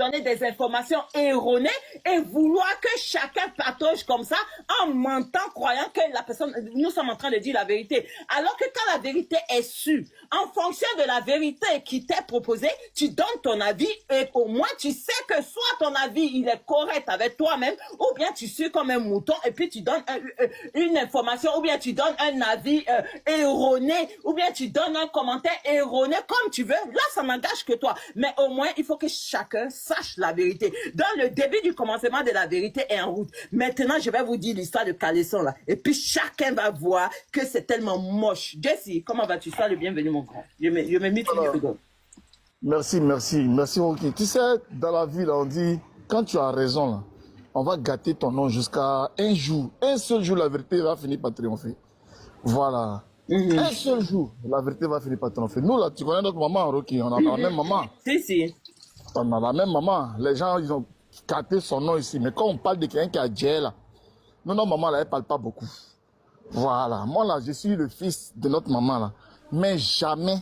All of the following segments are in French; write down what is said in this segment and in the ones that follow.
donner des informations erronées et vouloir que chacun patauge comme ça en mentant, croyant que la personne, nous sommes en train de dire la vérité. Alors que quand la vérité est sûre, en fonction de la vérité qui t'est proposée, tu donnes ton avis et au moins tu sais que soit ton avis il est correct avec toi-même ou bien tu suis comme un mouton et puis tu donnes une information ou bien tu donnes un avis erroné ou bien tu donnes un commentaire erroné comme tu veux. Là, ça n'engage que toi. Mais au moins, il faut que chacun sache la vérité. Dans le début du commencement de la vérité est en route. Maintenant, je vais vous dire l'histoire de Caleçon là. Et puis chacun va voir que c'est tellement moche. Jesse, comment vas-tu? Sois le bienvenu, mon grand. Je me mets tout. Merci, Rocky. Tu sais, dans la vie, là, on dit, quand tu as raison, là, on va gâter ton nom jusqu'à un jour. Un seul jour, la vérité va finir par triompher. Voilà. Un seul jour, la vérité va finir par triompher. Nous, là, tu connais notre maman, Rocky, on a la même maman. Si. On a la même maman. Les gens, ils ont gâté son nom ici. Mais quand on parle de quelqu'un qui a Dieu, là, nous, notre maman, là, elle parle pas beaucoup. Voilà. Moi, là, je suis le fils de notre maman, là. Mais jamais,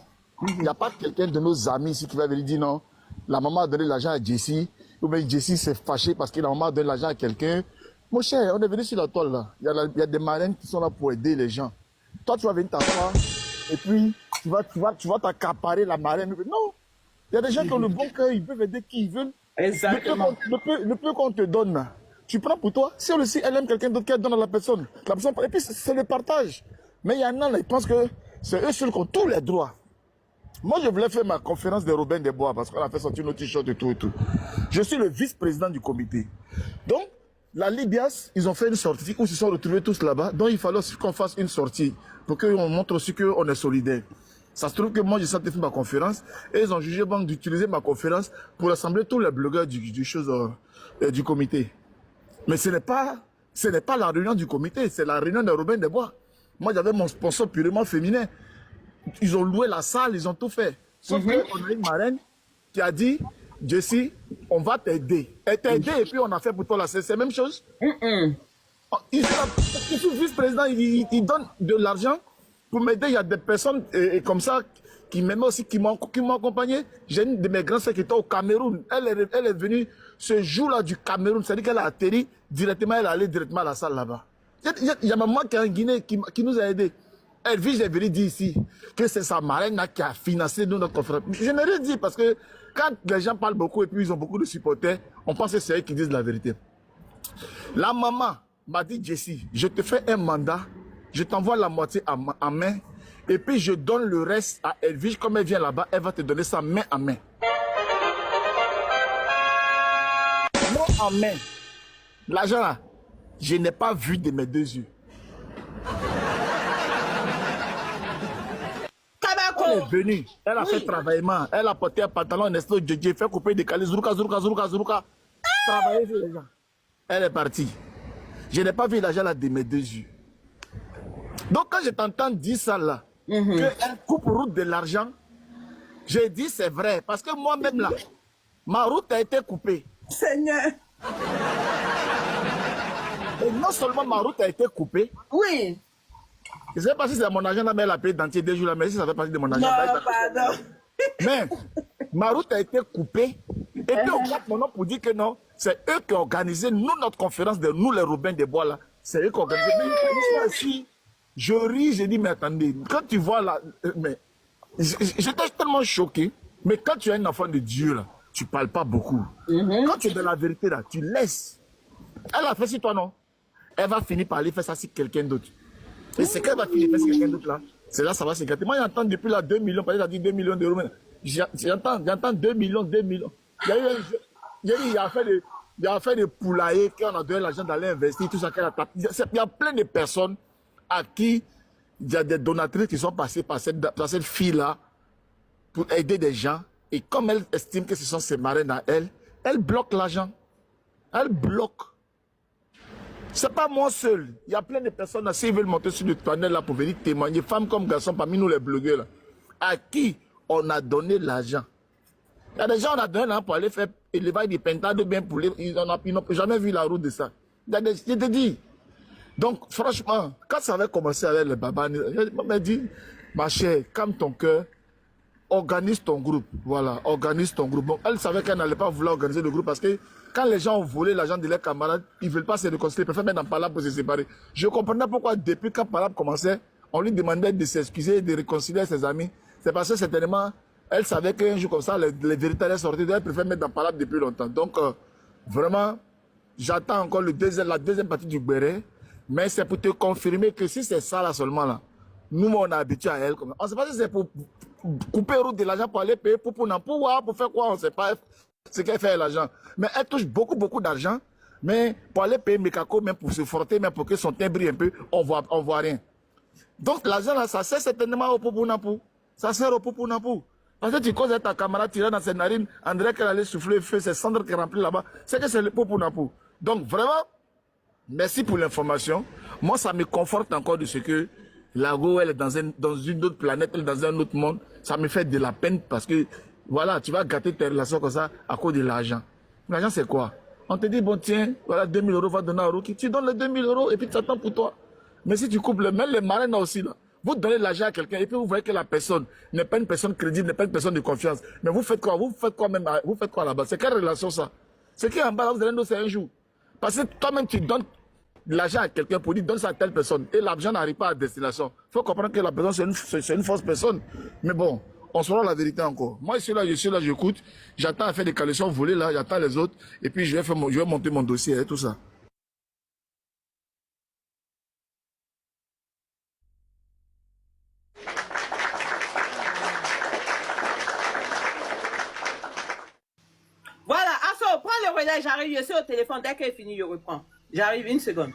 il n'y a pas quelqu'un de nos amis ici qui va venir dire non, la maman a donné l'argent à Jessie, ou bien Jessie s'est fâchée parce que la maman a donné l'argent à quelqu'un. Mon cher, on est venu sur la toile, là. Il y a des marraines qui sont là pour aider les gens. Toi, tu vas venir t'asseoir, et puis, tu vas t'accaparer la marraine. Non. Il y a des gens qui ont le bon cœur, ils peuvent aider qui ils veulent. Exactement. Le peu qu'on te donne, là, tu prends pour toi. Si elle aime quelqu'un d'autre qu'elle donne à la personne. Et puis, c'est le partage. Mais il y en a, là, ils pensent que c'est eux seuls qui ont tous les droits. Moi, je voulais faire ma conférence de Robin des Bois parce qu'on a fait sortir nos t-shirts et tout et tout. Je suis le vice-président du comité. Donc, la Libias, ils ont fait une sortie où ils se sont retrouvés tous là-bas. Donc, il fallait qu'on fasse une sortie pour qu'on montre aussi qu'on est solidaire. Ça se trouve que moi, j'ai sorti ma conférence et ils ont jugé bon d'utiliser ma conférence pour rassembler tous les blogueurs du comité. Mais ce n'est pas la réunion du comité, c'est la réunion de Robin des Bois. Moi, j'avais mon sponsor purement féminin. Ils ont loué la salle, ils ont tout fait. Sauf qu'on a une marraine qui a dit, Jessie, on va t'aider. Elle t'a aidé et puis on a fait pour toi là, c'est la même chose. Je suis vice-président, il donne de l'argent pour m'aider. Il y a des personnes comme ça qui m'aiment aussi, qui m'ont accompagné. J'ai une de mes grandes sœurs qui était au Cameroun. Elle est venue ce jour-là du Cameroun. C'est-à-dire qu'elle a atterri directement, elle est allée directement à la salle là-bas. Il y a maman qui est en Guinée qui nous a aidés. Elle vit, j'ai venu dire ici que c'est sa marraine qui a financé notre conférence. Je n'ai rien dit parce que quand les gens parlent beaucoup et puis ils ont beaucoup de supporters, on pense que c'est eux qui disent la vérité. La maman m'a dit, Jessie, je te fais un mandat, je t'envoie la moitié en main et puis je donne le reste à Elvige. Comme elle vient là-bas, elle va te donner ça main en main. Moi en main. L'argent là, je n'ai pas vu de mes deux yeux. Elle est venue, elle a fait travaillement, elle a porté un pantalon, un esto de Dieu, fait couper, décaler, zourouka. Travailler sur les gens. Elle est partie. Je n'ai pas vu l'argent là de mes deux yeux. Donc quand je t'entends dire ça là, qu'elle coupe route de l'argent, j'ai dit c'est vrai, parce que moi-même là, ma route a été coupée. Seigneur. Et non seulement ma route a été coupée. Oui. Je ne sais pas si c'est mon argent là, mais elle a payé d'entier 2 jours là, mais si ça fait partie de mon argent. Non, pardon. Mais ma route a été coupée. Et puis on garde mon nom pour dire que non, c'est eux qui ont organisé nous, notre conférence de nous, les Robins des Bois là. C'est eux qui ont organisé. Mais ici, je ris, je dis, mais attendez, quand tu vois là, mais j'étais tellement choqué. Mais quand tu es un enfant de Dieu là, tu ne parles pas beaucoup. Quand tu es dans la vérité là, tu laisses. Elle a fait sur toi, non? Elle va finir par aller faire ça sur quelqu'un d'autre. Et c'est qu'elle va finir par faire sur quelqu'un d'autre là. C'est là ça va se gâter. Moi, j'entends depuis là 2 millions, parce qu'elle a dit 2 millions d'euros. J'entends 2 millions. Il a fait des poulaillers, qu'on a donné l'argent d'aller investir, tout ça qu'elle a tapé. Il y a plein de personnes à qui il y a des donatrices qui sont passées par cette fille-là pour aider des gens. Et comme elle estime que ce sont ses marraines à elle, elle bloque l'argent. Elle bloque. C'est pas moi seul. Il y a plein de personnes là, s'ils veulent monter sur le panel là pour venir témoigner, femmes comme garçons, parmi nous les blogueurs là, à qui on a donné l'argent. Il y a des gens on a donné l'argent pour aller faire élevage des pentades bien pour les. Ils n'ont jamais vu la route de ça. Je te dis. Donc, franchement, quand ça avait commencé avec le baba, il m'a dit, ma chère, calme ton cœur. organise ton groupe. Voilà, organise ton groupe. Bon, elle savait qu'elle n'allait pas vouloir organiser le groupe parce que quand les gens ont volé l'argent de leurs camarades, ils ne veulent pas se réconcilier, ils préfèrent mettre dans Palab pour se séparer. Je comprenais pourquoi depuis quand Palab commençait, on lui demandait de s'excuser, de réconcilier ses amis. C'est parce que certainement, elle savait qu'un jour comme ça, les vérités allaient sortir. Elle préfère mettre dans Palab depuis longtemps. Donc, vraiment, j'attends encore la deuxième partie du béret. Mais c'est pour te confirmer que si c'est ça là seulement là, nous on est habitué à elle. On ne sait pas si c'est pour couper route de l'argent pour aller payer pour faire quoi, on ne sait pas ce qu'elle fait l'argent. Mais elle touche beaucoup d'argent. Mais pour aller payer Mekako, même pour se frotter, même pour que son teint brille un peu, on voit rien. Donc l'argent là, ça sert certainement au Poupounapou. Ça sert au Poupounapou. Parce que tu causes avec ta camarade tirant dans ses narines, André qu'elle allait souffler le feu, c'est cendres qui remplit là-bas. C'est que c'est le Poupounapou. Donc vraiment, merci pour l'information. Moi, ça me conforte encore de ce que Lago, elle est dans une autre planète, elle est dans un autre monde. Ça me fait de la peine parce que, voilà, tu vas gâter tes relations comme ça à cause de l'argent. L'argent, c'est quoi? On te dit, bon, tiens, voilà, 2000 euros, va donner à Roki. Tu donnes les 2000 euros et puis tu attends pour toi. Mais si tu coupes, même les marins aussi, là, vous donnez l'argent à quelqu'un et puis vous voyez que la personne n'est pas une personne crédible, n'est pas une personne de confiance. Mais vous faites quoi? Vous faites quoi là-bas? C'est quelle relation ça? C'est qui en bas, là, vous allez nous, c'est un jour. Parce que toi-même, tu donnes l'argent à quelqu'un pour dire donne ça à telle personne et l'argent n'arrive pas à destination. Il faut comprendre que la personne c'est une fausse personne. Mais bon, on saura la vérité encore. Moi je suis là, j'écoute, j'attends à faire des collections volées là, j'attends les autres et puis je vais monter mon dossier et tout ça. Voilà, Asso, prends le relais, j'arrive, je suis au téléphone, dès qu'elle finit, je reprends. J'arrive, une seconde.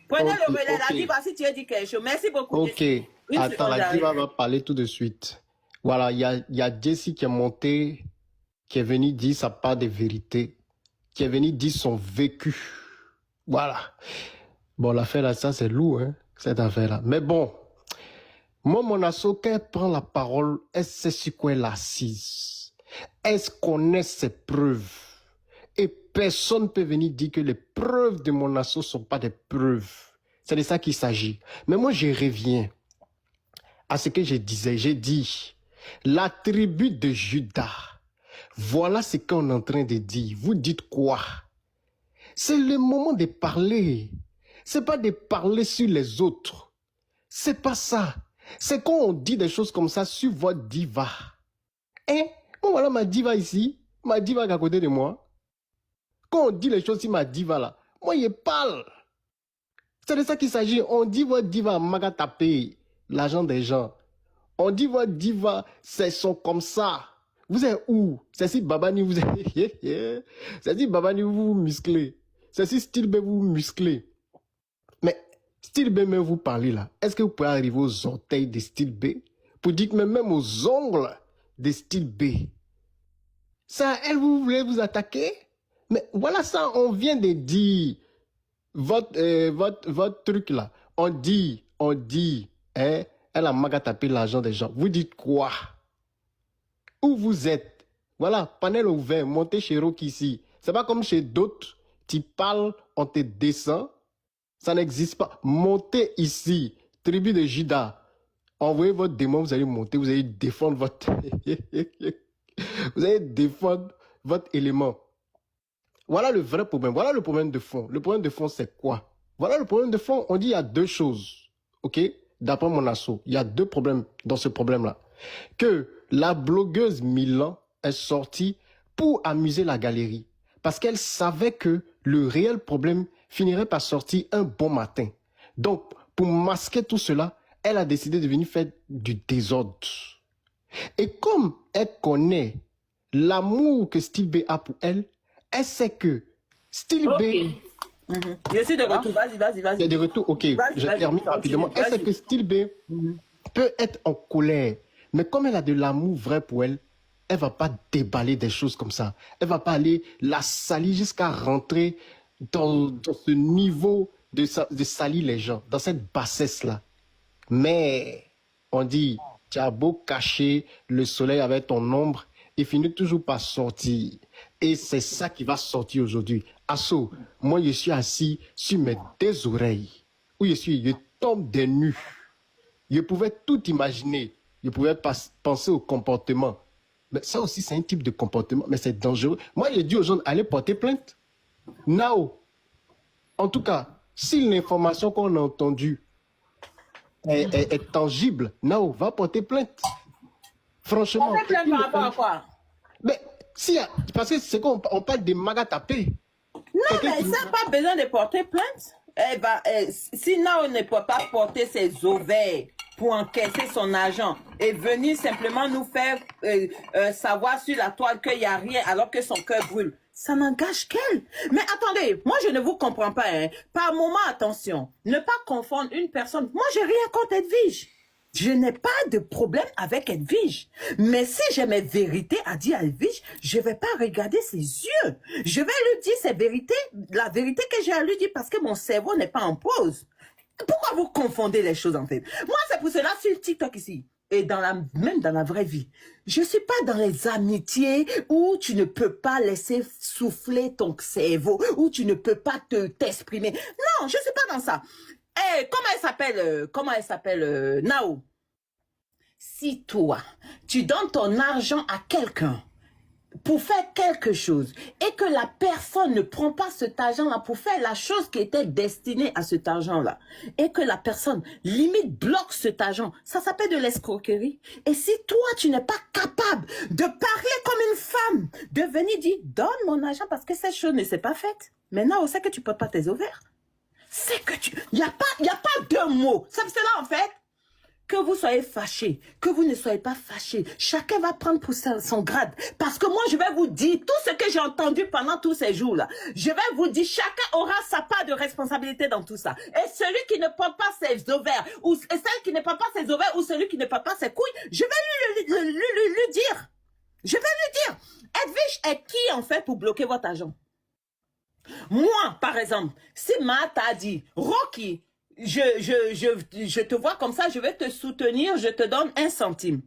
Prenez le relais, la diva, si tu as dit quelque chose. Merci beaucoup. Ok, attends, la diva va parler tout de suite. Voilà, il y a Jessie qui est montée, qui est venue dire sa part de vérité, qui est venue dire son vécu. Voilà. Bon, l'affaire là, ça c'est lourd, hein, cette affaire-là. Mais bon, moi, mon asso, quand elle prend la parole, elle sait sur quoi elle est assise. Elle connaît ses preuves. Et personne ne peut venir dire que les preuves de mon asso ne sont pas des preuves. C'est de ça qu'il s'agit. Mais moi, je reviens à ce que je disais. J'ai dit, la tribu de Judas, voilà ce qu'on est en train de dire. Vous dites quoi? C'est le moment de parler. C'est pas de parler sur les autres. C'est pas ça. C'est quand on dit des choses comme ça sur votre diva. Hein? Bon, voilà ma diva ici. Ma diva qui est à côté de moi. Quand on dit les choses sur ma diva là, moi je parle. C'est de ça qu'il s'agit. On dit votre diva maga taper l'argent des gens. On dit votre diva, c'est son comme ça. Vous êtes où? C'est si Babani vous êtes... C'est si Babani vous musclez. C'est si Style B vous musclez. Mais Style B même vous parlez là. Est-ce que vous pouvez arriver aux orteils de Style B pour dire que même aux ongles de Style B? Ça, elle vous voulez vous attaquer? Mais voilà ça, on vient de dire votre truc là. On dit, hein, elle a maga tapé l'argent des gens. Vous dites quoi? Où vous êtes? Voilà, panel ouvert, montez chez Rocky ici. C'est pas comme chez d'autres, tu parles, on te descend. Ça n'existe pas. Montez ici, tribu de Judas. Envoyez votre démon, vous allez monter, vous allez défendre votre... vous allez défendre votre élément. Voilà le vrai problème. Voilà le problème de fond. Le problème de fond, c'est quoi? Voilà le problème de fond. On dit il y a deux choses. OK? D'après mon asso, il y a deux problèmes dans ce problème-là. Que la blogueuse Milan est sortie pour amuser la galerie. Parce qu'elle savait que le réel problème finirait par sortir un bon matin. Donc, pour masquer tout cela, elle a décidé de venir faire du désordre. Et comme elle connaît l'amour que Style B a pour elle, elle sait que Style B... Je suis de retour, vas-y. Il y a des retours, ok, je termine rapidement. Elle sait que Style B peut être en colère, mais comme elle a de l'amour vrai pour elle, elle ne va pas déballer des choses comme ça. Elle ne va pas aller la salir jusqu'à rentrer dans ce niveau de salir les gens, dans cette bassesse-là. Mais on dit, tu as beau cacher le soleil avec ton ombre, il finit toujours par sortir. Et c'est ça qui va sortir aujourd'hui. Asso, moi je suis assis sur mes deux oreilles. Où je tombe des nues. Je pouvais tout imaginer. Je pouvais penser au comportement. Mais ça aussi, c'est un type de comportement, mais c'est dangereux. Moi, j'ai dit aux gens, allez porter plainte. Now, en tout cas, si l'information qu'on a entendue est tangible, Now, va porter plainte. Franchement. Porter plainte par rapport à quoi? Mais, parce que c'est qu'on parle de magatapé. Non, mais ça n'a pas besoin de porter plainte. Si Nao ne peut pas porter ses ovaires pour encaisser son argent et venir simplement nous faire savoir sur la toile qu'il n'y a rien alors que son cœur brûle, ça n'engage qu'elle. Mais attendez, moi je ne vous comprends pas. Hein. Par moment, attention, ne pas confondre une personne. Moi, j'ai rien contre Edwige. Je n'ai pas de problème avec Edwige. Mais si j'ai mes vérités à dire à Edwige, je ne vais pas regarder ses yeux. Je vais lui dire ses vérités, la vérité que j'ai à lui dire parce que mon cerveau n'est pas en pause. Pourquoi vous confondez les choses en fait? Moi, c'est pour cela sur TikTok ici. Et même dans la vraie vie, je ne suis pas dans les amitiés où tu ne peux pas laisser souffler ton cerveau, où tu ne peux pas t'exprimer. Non, je ne suis pas dans ça. Hey, comment elle s'appelle, Nao? Si toi, tu donnes ton argent à quelqu'un pour faire quelque chose et que la personne ne prend pas cet argent-là pour faire la chose qui était destinée à cet argent-là et que la personne limite bloque cet argent, ça s'appelle de l'escroquerie. Et si toi, tu n'es pas capable de parler comme une femme, de venir dire, donne mon argent parce que cette chose ne s'est pas faite. Maintenant, on sait que tu ne portes pas tes ovaires. C'est que il n'y a pas deux mots. C'est cela en fait. Que vous soyez fâchés, que vous ne soyez pas fâchés, chacun va prendre pour son grade. Parce que moi, je vais vous dire tout ce que j'ai entendu pendant tous ces jours-là. Je vais vous dire, chacun aura sa part de responsabilité dans tout ça. Et celui qui ne porte pas ses ovaires, ou celle qui ne porte pas ses ovaires, ou celui qui ne porte pas ses couilles, je vais lui dire. Je vais lui dire. Edwige est qui en fait pour bloquer votre argent? Moi, par exemple, si Matt a dit, Rocky, je te vois comme ça, je vais te soutenir, je te donne 1 centime.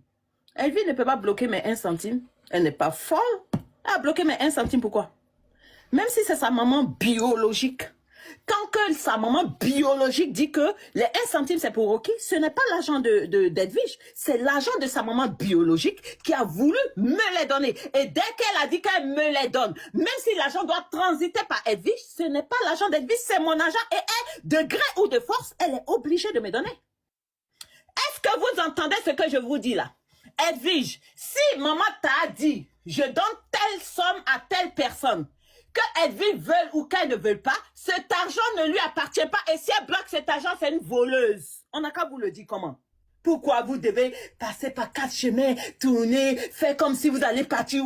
Elvie ne peut pas bloquer mes 1 centime. Elle n'est pas folle. Elle a bloqué mes 1 centime, pourquoi? Même si c'est sa maman biologique. Tant que sa maman biologique dit que les 1 centime c'est pour Rocky, ce n'est pas l'argent d'Edwige, c'est l'argent de sa maman biologique qui a voulu me les donner. Et dès qu'elle a dit qu'elle me les donne, même si l'argent doit transiter par Edwige, ce n'est pas l'argent d'Edwige, c'est mon argent et elle, de gré ou de force, elle est obligée de me donner. Est-ce que vous entendez ce que je vous dis là? Edwige, si maman t'a dit, je donne telle somme à telle personne, que Edwige veuille ou qu'elle ne veuille pas, cet argent ne lui appartient pas. Et si elle bloque cet argent, c'est une voleuse. On n'a qu'à vous le dire comment. Pourquoi vous devez passer par 4 chemins, tourner, faire comme si vous allez partir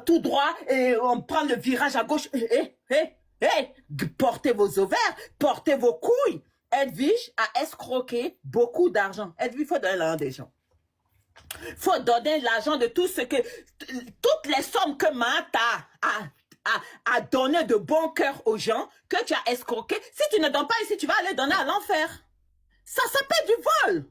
tout droit et on prend le virage à gauche. Portez vos ovaires, portez vos couilles. Edwige a escroqué beaucoup d'argent. Edwige, il faut donner l'argent des gens. Il faut donner l'argent de tout ce que... Toutes les sommes que Mata a donné de bon cœur aux gens, que tu as escroqué. Si tu ne donnes pas ici, tu vas aller donner à l'enfer. Ça s'appelle du vol.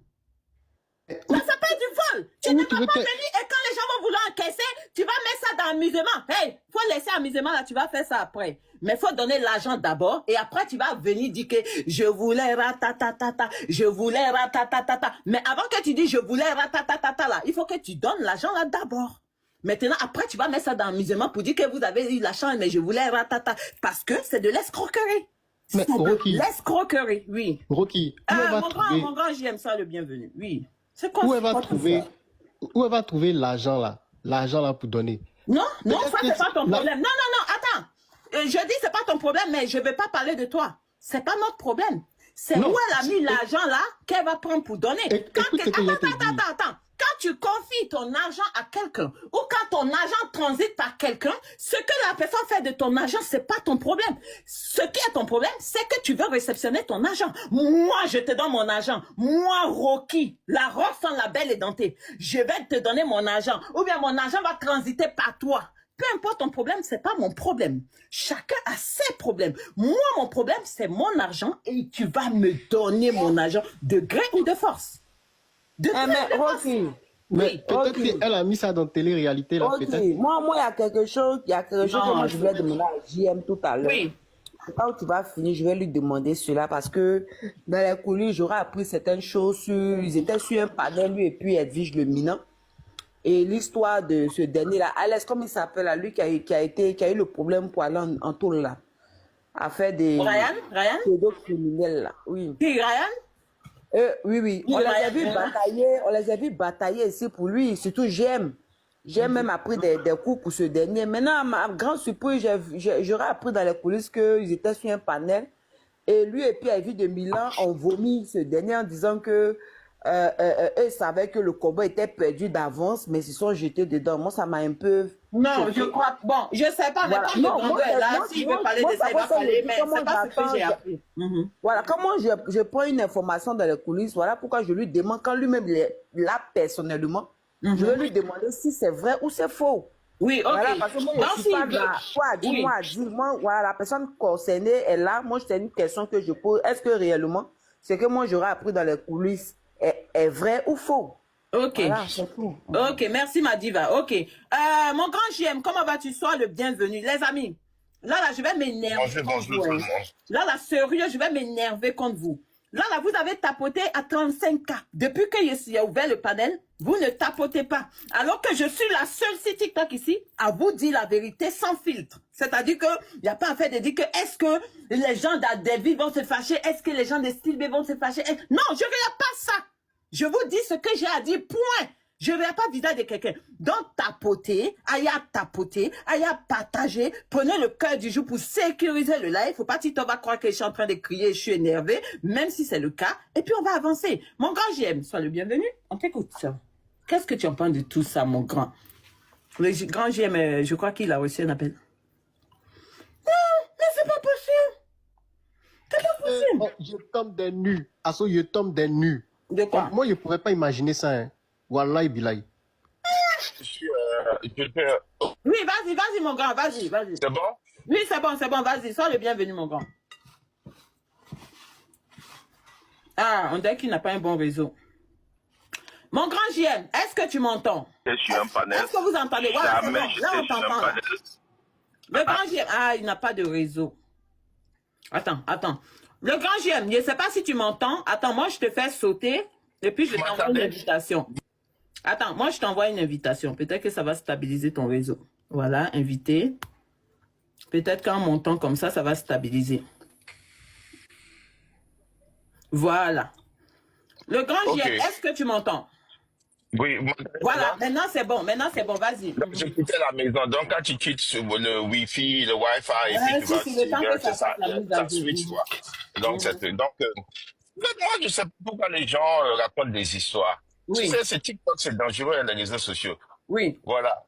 Ça s'appelle du vol. Tu ne vas pas venir et quand les gens vont vouloir encaisser, tu vas mettre ça dans l'amusement. Hey, faut laisser l'amusement là, tu vas faire ça après. Mais il faut donner l'argent d'abord et après tu vas venir dire que je voulais ratatatata, je voulais ratatatata. Mais avant que tu dis je voulais ratatatata là, il faut que tu donnes l'argent là d'abord. Maintenant, après, tu vas mettre ça dans l'amusement pour dire que vous avez eu l'argent, mais je voulais ratata. Parce que c'est de l'escroquerie. Mais Rocky. L'escroquerie, oui. Rocky, mon grand, j'aime ça, le bienvenu. Oui. C'est quoi? Où elle va trouver l'argent là pour donner? Non, ça, c'est pas ton problème. Non, attends. Je dis, c'est pas ton problème, mais je vais pas parler de toi. C'est pas notre problème. C'est où elle a mis l'argent là qu'elle va prendre pour donner. Attends. Quand tu confies ton argent à quelqu'un ou quand ton argent transite par quelqu'un, ce que la personne fait de ton argent, c'est pas ton problème. Ce qui est ton problème, c'est que tu veux réceptionner ton argent. Moi, je te donne mon argent. Moi, Rocky, la robe sans la belle et dentée, je vais te donner mon argent. Ou bien mon argent va transiter par toi. Peu importe ton problème, c'est pas mon problème. Chacun a ses problèmes. Moi, mon problème, c'est mon argent et tu vas me donner mon argent de gré ou de force. Mais peut-être qu'elle a mis ça dans télé-réalité là, peut-être. Moi, il y a quelque chose que moi je voulais demander à JM tout à l'heure. Oui. Quand tu vas finir, je vais lui demander cela parce que dans les coulisses, j'aurais appris certaines choses ils étaient sur un panel, lui et puis Edwige le minant. Et l'histoire de ce dernier-là, Alex, comme il s'appelle, là, lui qui a eu le problème pour aller en tôle là, à faire des Ryan? Pseudo-criminels là, oui. Qui, Ryan? Oui. On les a vus batailler ici pour lui, surtout j'aime. J'ai même appris des coups pour ce dernier. Maintenant, à ma grande surprise, j'aurais appris dans les coulisses qu'ils étaient sur un panel. Et lui et puis Evie de Milan ont vomi ce dernier en disant que eux savaient que le combat était perdu d'avance, mais ils se sont jetés dedans. Moi, ça m'a un peu... Non, choqué. je crois... Bon, je sais pas, mais Voilà. quand le Grando est là, s'il veut parler de ça, il va parler, mais c'est pas ce que j'ai appris. Voilà, comment je prends une information dans les coulisses, voilà pourquoi je lui demande, quand lui-même là personnellement, je vais lui demander si c'est vrai ou c'est faux. Oui, ok. Voilà, parce que moi, je suis pas dans quoi à dire, moi, voilà, la personne concernée est là. Moi, c'est une question que je pose. Est-ce que réellement, ce que moi j'aurais appris dans les coulisses est vrai ou faux? Ok. Voilà, c'est tout. Ok, merci ma diva. Ok. Mon grand JM, comment vas-tu? Sois le bienvenu. Les amis, là, je vais m'énerver. Bonjour tout le monde. Là, sérieux, je vais m'énerver contre vous. Là, vous avez tapoté à 35K. Depuis que j'ai ouvert le panel, vous ne tapotez pas. Alors que je suis la seule sur TikTok ici à vous dire la vérité sans filtre. C'est-à-dire qu'il n'y a pas à faire de dire que est-ce que les gens d'Adeville vont se fâcher? Est-ce que les gens de Style B vont se fâcher? Non, je ne regarde pas ça. Je vous dis ce que j'ai à dire, point. Je ne regarde pas le visage de quelqu'un. Donc, tapotez, tapoter, partager. Prenez le cœur du jour pour sécuriser le live. Il ne faut pas que tu vas croire que je suis en train de crier, je suis énervé, même si c'est le cas. Et puis, on va avancer. Mon grand JM, sois le bienvenu. On t'écoute. Qu'est-ce que tu en penses de tout ça, mon grand? Le grand JM, je crois qu'il a reçu un appel. Non, mais c'est pas possible. C'est pas possible. Je tombe des nues. Asso, je tombe des nues. De quoi? Moi, je ne pourrais pas imaginer ça. Hein. Wallahi billahi. Oui, vas-y, mon grand, vas-y. C'est bon? Oui, c'est bon, vas-y, sois le bienvenu, mon grand. Ah, on dirait qu'il n'a pas un bon réseau. Mon grand JM, est-ce que tu m'entends? Je suis un panel. Est-ce que vous entendez? Voilà, c'est bon, là on t'entend. Panel. Le grand JM, il n'a pas de réseau. Attends. Le grand JM, je ne sais pas si tu m'entends. Attends, moi je te fais sauter et puis je t'envoie une invitation. Attends, moi je t'envoie une invitation. Peut-être que ça va stabiliser ton réseau. Voilà, invité. Peut-être qu'en montant comme ça, ça va stabiliser. Voilà. Le grand JM, est-ce que tu m'entends? Oui. Voilà, maintenant c'est bon, vas-y. Je quittais la maison, donc quand tu quittes sur le Wi-Fi, le Wi-Fi, et puis tu vas, ça switch, quoi. Donc, moi, je sais pas pourquoi les gens racontent des histoires. Oui. Tu sais, c'est TikTok, c'est dangereux, les réseaux sociaux. Oui. Voilà.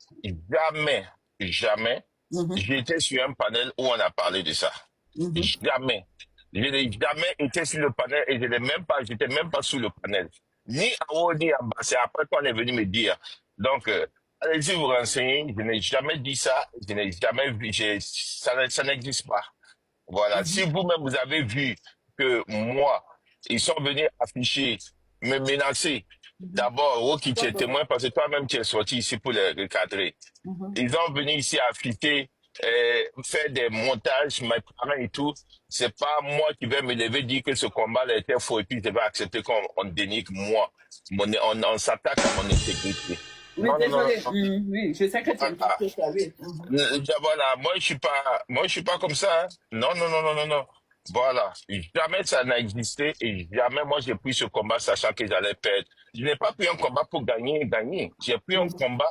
Jamais, j'ai été sur un panel où on a parlé de ça. Jamais. Je n'ai jamais été sur le panel et j'étais même pas sous le panel. Ni à haut, ni en bas. C'est après qu'on est venu me dire. Donc, allez-y vous renseigner. Je n'ai jamais dit ça. Je n'ai jamais vu. Ça n'existe pas. Voilà. Si vous-même, vous avez vu que moi, ils sont venus afficher, me menacer. D'abord, qui tu es témoin, parce que toi-même, tu es sorti ici pour les recadrer. Ils ont venu ici afficher, faire des montages, mes parents et tout. C'est pas moi qui vais me lever dire que ce combat-là était faux et puis je vais accepter qu'on dénigre moi. On s'attaque à mon intégrité. Oui, désolé. Oui, je sais que tu es ça, oui. Voilà, moi je suis pas comme ça. Hein. Non. Voilà. Jamais ça n'a existé et jamais moi j'ai pris ce combat sachant que j'allais perdre. Je n'ai pas pris un combat pour gagner. J'ai pris un combat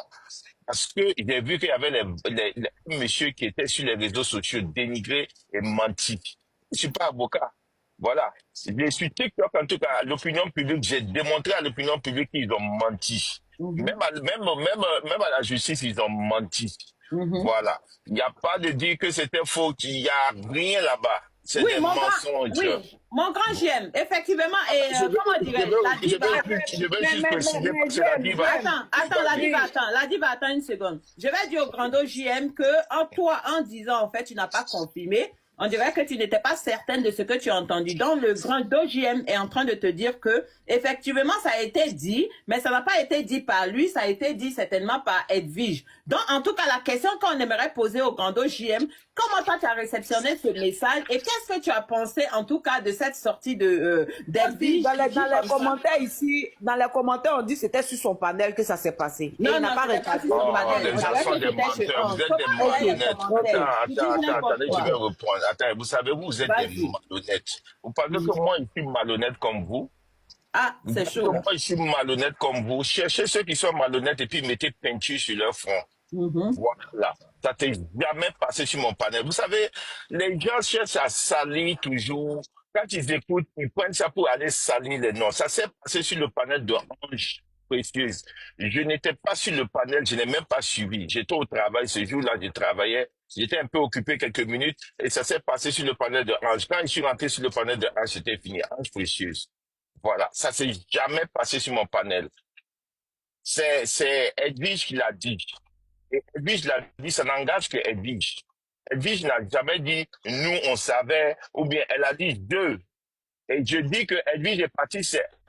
parce que j'ai vu qu'il y avait les messieurs qui étaient sur les réseaux sociaux dénigrés et mentis. Je suis pas avocat. Voilà. Je suis TikTok, en tout cas, l'opinion publique, j'ai démontré à l'opinion publique qu'ils ont menti. Même à la justice, ils ont menti. Voilà. Il n'y a pas de dire que c'était faux, il n'y a rien là-bas. C'est des mensonges. Oui, mon grand JM, effectivement, et comment dirais-je, la diva... Je vais juste préciser parce que la diva... Attends, la diva, attends une seconde. Je vais dire au grand JM que, en disant, en fait, tu n'as pas confirmé, On dirait que tu n'étais pas certaine de ce que tu as entendu. Donc, le grand DOJM est en train de te dire que, effectivement, ça a été dit, mais ça n'a pas été dit par lui, ça a été dit certainement par Edwige. Donc, en tout cas, la question qu'on aimerait poser au grand DOJM, comment toi tu as réceptionné ce message et qu'est-ce que tu as pensé, en tout cas, de cette sortie d'Edwige? Dans les commentaires ici, dans les commentaires, on dit que c'était sur son panel que ça s'est passé. Non, Et il n'a non, pas c'était pas répondu. sur son Oh, panel. les On gens dirait sont que des c'était chez menteurs, un. vous êtes des Comment est-ce malhonnêtes. que commentaire? Tu dis Attendez, n'importe je quoi. vais reprendre. Attends, vous savez, vous êtes des Vas-y. malhonnêtes. Vous parlez que moi, je suis malhonnête comme vous. Ah, Vous c'est parlez que chaud. moi, je suis malhonnête comme vous. Cherchez ceux qui sont malhonnêtes et puis mettez peinture sur leur front. Voilà. Ça t'est jamais passé sur mon panel. Vous savez, les gens cherchent à salir toujours. Quand ils écoutent, ils prennent ça pour aller salir les noms. Ça s'est passé sur le panel de Ange Précieuse. Je n'étais pas sur le panel, je n'ai même pas suivi. J'étais au travail ce jour-là, je travaillais. J'étais un peu occupé quelques minutes et ça s'est passé sur le panel de Ange. Quand je suis rentré sur le panel de Ange, c'était fini. Ange Précieuse. Voilà. Ça s'est jamais passé sur mon panel. C'est Edwige qui l'a dit. Et Edwige l'a dit, ça n'engage que Edwige. Edwige n'a jamais dit, nous, on savait, ou bien elle a dit deux. Et je dis que Edwige est partie,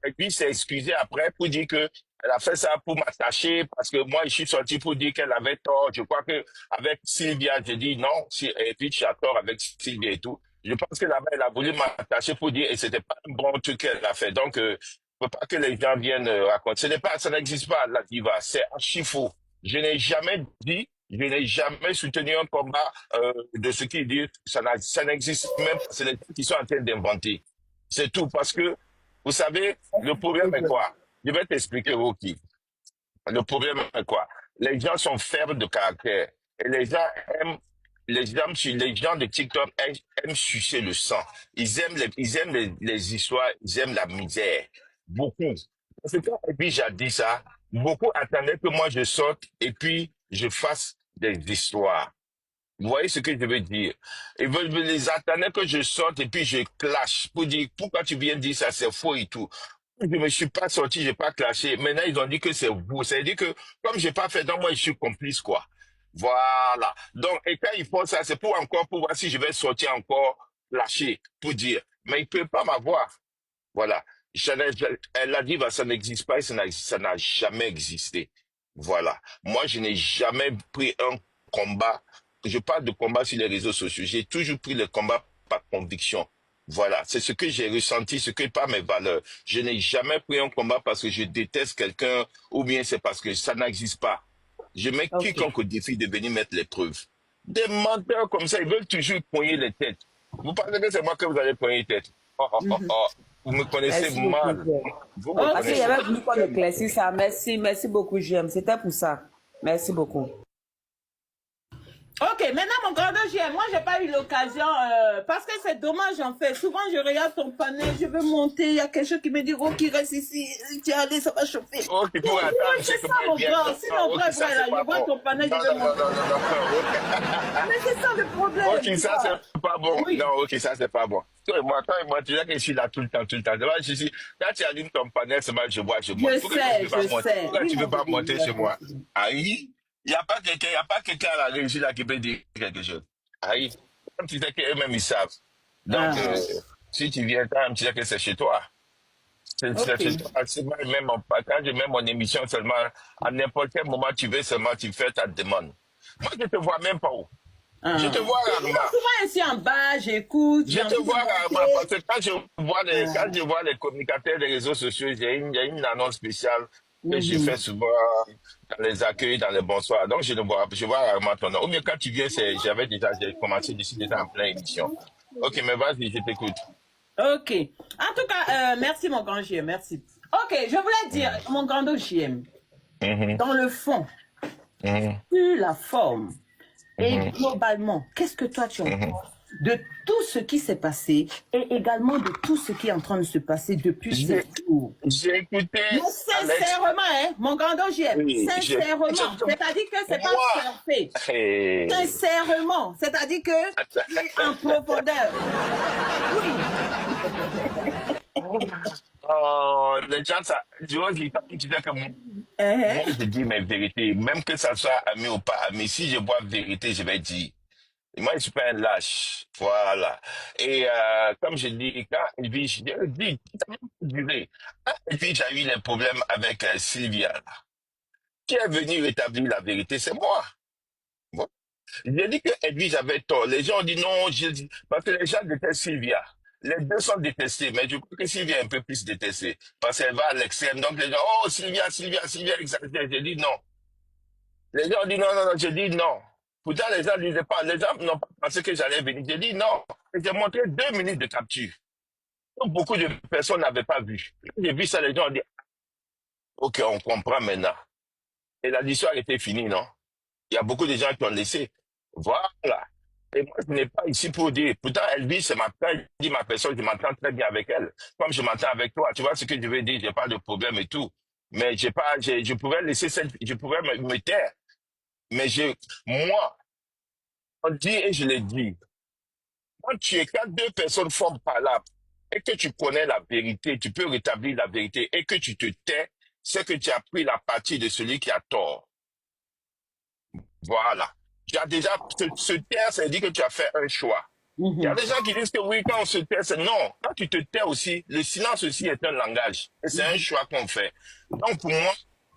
Edwige s'est excusée après pour dire que elle a fait ça pour m'attacher parce que moi, je suis sorti pour dire qu'elle avait tort. Je crois que avec Sylvia, j'ai dit non, si Edwige a tort avec Sylvia et tout. Je pense que là-bas, elle a voulu m'attacher pour dire et c'était pas un bon truc qu'elle a fait. Donc, faut pas que les gens viennent raconter. Ça n'existe pas, la diva. C'est archi faux. Je n'ai jamais dit, je n'ai jamais soutenu un combat de ce qui dit, ça n'existe même pas. C'est les gens qui sont en train d'inventer. C'est tout. Parce que, vous savez, le problème est quoi? Je vais t'expliquer, Rocky. Le problème est quoi? Les gens sont faibles de caractère. Et les gens aiment, les gens de TikTok aiment sucer le sang. Ils aiment les histoires, ils aiment la misère. Beaucoup. Parce que quand Edwige a dit ça, beaucoup attendaient que moi je sorte et puis je fasse des histoires. Vous voyez ce que je veux dire? Ils veulent les attendre que je sorte et puis je clash pour dire pourquoi tu viens dire ça, c'est faux et tout. Je me suis pas sorti, j'ai pas clashé. Maintenant, ils ont dit que c'est vous. Ça veut dire que comme j'ai pas fait, donc moi je suis complice, quoi. Voilà. Donc, et quand ils font ça, c'est pour voir si je vais sortir encore clasher, pour dire. Mais ils peuvent pas m'avoir. Voilà. Elle a dit, bah, ça n'existe pas et ça n'a jamais existé. Voilà. Moi, je n'ai jamais pris un combat. Je parle de combat sur les réseaux sociaux. J'ai toujours pris le combat par conviction. Voilà. C'est ce que j'ai ressenti, ce que pas mes valeurs. Je n'ai jamais pris un combat parce que je déteste quelqu'un ou bien c'est parce que ça n'existe pas. Je mets Ok. quiconque au défi de venir mettre les preuves. Des menteurs comme ça, ils veulent toujours poigner les têtes. Vous pensez que c'est moi que vous allez poigner les têtes? Oh, oh, oh, oh. Vous me connaissez Merci beaucoup, mal. Jem. Vous me Ok. Parce qu'il y connaissez avait mal. voulu qu'on éclaircisse ça. Merci, merci beaucoup, Jem. C'était pour ça. Merci beaucoup. Ok, maintenant mon grand DOJM, moi j'ai pas eu l'occasion, parce que c'est dommage en fait. Souvent je regarde ton panel, je veux monter, il y a quelque chose qui me dit, oh, qui reste ici, tiens, allez, ça va chauffer. Oh, tu pourrais attendre, C'est c'est ça comment mon bien. grand, sinon Ok, vrai, ça vrai, là, c'est pas je vois bon. ton panel, Non, je veux non, non, monter. non, non, Mais c'est ça le problème. non. Ok, tu ça vois. c'est pas bon. Oui. Non, ok, ça c'est pas bon. Toi et moi, tu sais que je suis là tout le temps, tout le temps. Moi, je suis, quand tu allumes ton panel, c'est mal, je vois, je monte. Je Pourquoi sais, tu veux pas je monter? sais. Pourquoi Oui, tu mon veux pas bébé, monter oui, chez moi? merci. Aïe, il n'y a pas quelqu'un à la régie là qui peut dire quelque chose. Aïe, comme tu sais qu'eux-mêmes ils savent. Donc, Ah, si tu viens quand même, tu sais que c'est chez toi. C'est ok. chez toi. C'est même quand je mets mon émission seulement, à n'importe quel moment tu veux seulement, tu fais ta demande. Moi, je te vois même pas où. Je Ah. te vois Je rarement. viens souvent ici en bas, j'écoute, Je j'ai te envie de vois rarement monter. parce que quand je vois les communicateurs des réseaux sociaux, il y a une annonce spéciale que je fais souvent dans les accueils, dans les bonsoirs. Donc, je vois rarement ton nom. Ou bien quand tu viens, j'ai commencé d'ici déjà en pleine émission. Ok, mais vas-y, je t'écoute. Ok. En tout cas, merci mon grand JM, merci. Ok, je voulais dire, mon grand JM, Mhm, dans le fond, mhm, sur la forme, et mhm, globalement, qu'est-ce que toi tu en mhm. penses de tout ce qui s'est passé et également de tout ce qui est en train de se passer depuis J'ai ces jours? j'ai écouté Mais Alex. sincèrement, hein, mon grand JM, Oui, sincèrement, c'est-à-dire que c'est pas moi, surfait. hey, Sincèrement, c'est-à-dire que c'est en profondeur. Oui. oh, les gens, ça, tu vois, tu disais que moi, Uh-huh. je dis mes vérités, même que ça soit ami ou pas ami. Si je vois vérité, je vais dire. Et moi, je suis pas un lâche. Voilà. Et comme je dis, quand Edwige, je le dis, ça m'a duré. Quand Edwige a eu les problèmes avec Sylvia, là, qui est venu rétablir la vérité, c'est moi. Bon. J'ai dit que Edwige avait tort. Les gens ont dit non, parce que les gens détestent Sylvia. Les deux sont détestés, mais je crois que Sylvia est un peu plus détestée, parce qu'elle va à l'extrême. Donc les gens, oh Sylvia, Sylvia, Sylvia, exagère. J'ai dit non. Les gens ont dit non, non, non, j'ai dit non. Pourtant, les gens ne disaient pas, les gens n'ont pas pensé que j'allais venir. J'ai dit non. Et j'ai montré 2 minutes de capture. Donc, beaucoup de personnes n'avaient pas vu. Quand j'ai vu ça, les gens ont dit, ok, on comprend maintenant. Et l'histoire était finie, non? Il y a beaucoup de gens qui ont laissé. Voilà. Et moi, je n'ai pas ici pour dire. Pourtant, Elvis, c'est dit ma personne, je m'entends très bien avec elle. Comme je m'entends avec toi, tu vois ce que je veux dire, j'ai pas de problème et tout. Mais je pouvais laisser je pouvais me taire. Mais moi, on dit et je l'ai dit, quand deux personnes forment parlable et que tu connais la vérité, tu peux rétablir la vérité et que tu te tais, c'est que tu as pris la partie de celui qui a tort. Voilà. Tu as déjà, se taire, ça veut dire que tu as fait un choix. Il y a des gens qui disent que oui, quand on se tait, c'est non. Quand tu te tais aussi, le silence aussi est un langage. Et c'est un choix qu'on fait. Donc pour moi,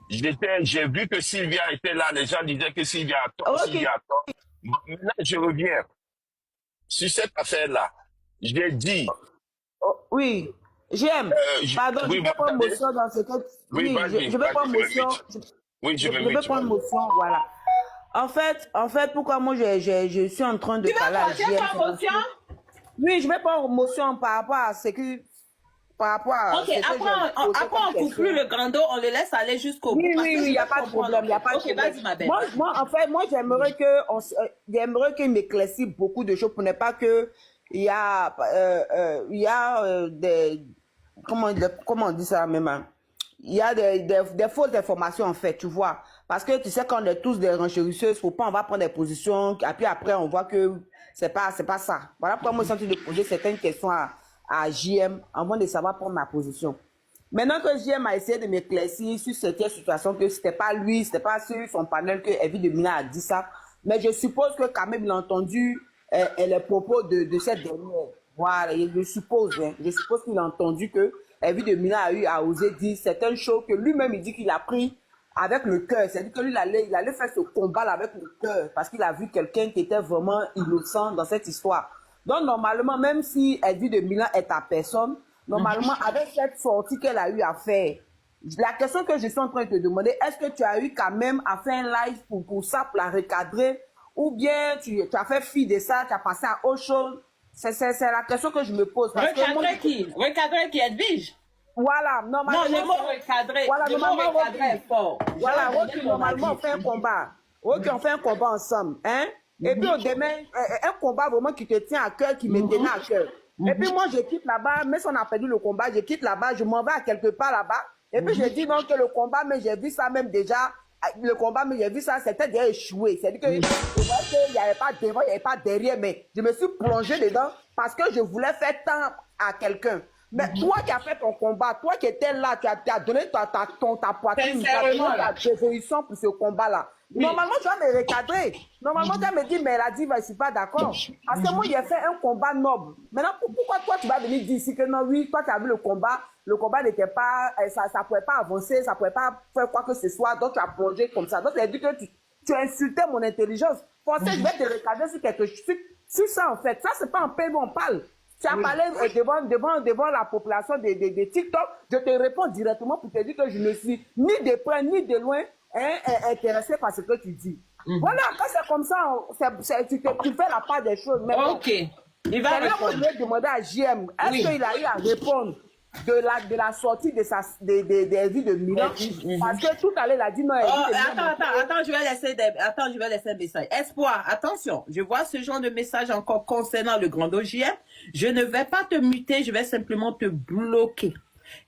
j'ai vu que Sylvia était là, les gens disaient que Sylvia a tort, Ok. Sylvia a tort. Maintenant, je reviens sur cette affaire-là. J'ai dit, Oh, oui, j'aime. Pardon, je oui, vais prendre m'entendez? motion dans ce que... Oui, Oui, vas-y, je vais prendre je me motion. mute. Oui, je me Je vais mute, prendre vas-y. motion, voilà. En fait, pourquoi moi je suis en train de Tu vas parler à prendre JM, ta c'est parce que- motion? Oui, je vais prendre motion par rapport à ce que... Par rapport à Ok, ce que j'ai posé après comme on conclut question. le grand dos, on le laisse aller jusqu'au bout. Oui, Parce oui, que oui, je il n'y a veux pas de comprendre. problème, il n'y a pas de Ok, problème. vas-y, ma belle. En fait, moi, j'aimerais qu'il m'éclaircisse beaucoup de choses pour ne pas que il y a comment on dit ça même, hein? Il y a des fausses informations, en fait, tu vois. Parce que tu sais, quand on est tous des renchérisseuses, faut pas, on va prendre des positions, et puis après, on voit que c'est pas ça. Voilà pourquoi moi, je suis en train de poser certaines questions à JM, avant de savoir prendre ma position. Maintenant que JM a essayé de m'éclaircir sur cette situation, que c'était pas lui, c'était pas sur son panel que Evie de Mina a dit ça, mais je suppose que quand même il a entendu les propos de cette dernière. Voilà, je suppose qu'il a entendu que Evie de Mina a osé dire certaines choses que lui-même il dit qu'il a pris avec le cœur. C'est-à-dire que lui, il allait faire ce combat-là avec le cœur parce qu'il a vu quelqu'un qui était vraiment innocent dans cette histoire. Donc, normalement, même si Evie de Milan est ta personne, normalement, avec cette sortie qu'elle a eu à faire, la question que je suis en train de te demander, est-ce que tu as eu quand même à faire un live pour ça, pour la recadrer, ou bien tu as fait fi de ça, tu as passé à autre chose? C'est la question que je me pose. Parce que moi, Recadrer qui Edwige? voilà, normalement. Non, le mot recadrer. Voilà, le mot recadrer est fort. Voilà, Genre, ok, normalement, on fait un combat. Ok, on fait un combat ensemble. Hein? Et puis, on démène un combat vraiment qui te tient à cœur, qui me tenait à cœur. Et puis, moi, je quitte là-bas, même si on a perdu le combat, je quitte là-bas, je m'en vais à quelque part là-bas. Et puis, je dis non que le combat, mais j'ai vu ça même déjà. Le combat, mais j'ai vu ça, c'était déjà échoué. C'est-à-dire que je voyais qu'il n'y avait pas devant, il n'y avait pas derrière, mais je me suis plongé dedans parce que je voulais faire temps à quelqu'un. Mais toi qui as fait ton combat, toi qui étais là, tu as donné ta poitrine, tu as donné ta dévolution pour ce combat-là. Oui. Normalement, tu vas me recadrer. Normalement, tu vas me dire, mais elle a dit, je ne suis pas d'accord. Parce que moi, j'ai fait un combat noble. Maintenant, pourquoi toi, tu vas venir dire ici que non, oui, toi, tu as vu le combat n'était pas, ça ne pouvait pas avancer, ça ne pouvait pas faire quoi que ce soit, donc tu as plongé comme ça. Donc, ça veut dire que tu insultais mon intelligence. Pensez, je vais te recadrer sur quelque chose, sur ça, en fait. Ça, c'est pas un pays où on parle. Tu as parlé devant la population de TikTok, je te réponds directement pour te dire que je ne suis ni de près ni de loin intéressé par ce que tu dis. Voilà, quand c'est comme ça, tu fais la part des choses. Mais ok, il va répondre. Je vais demander à JM, est-ce qu'il a eu à répondre de la sortie des vies de Milan? Parce que tout à l'heure, il a dit non. Attends, je vais laisser un message. Espoir, attention, je vois ce genre de message encore concernant le grand OJM. Je ne vais pas te muter, je vais simplement te bloquer.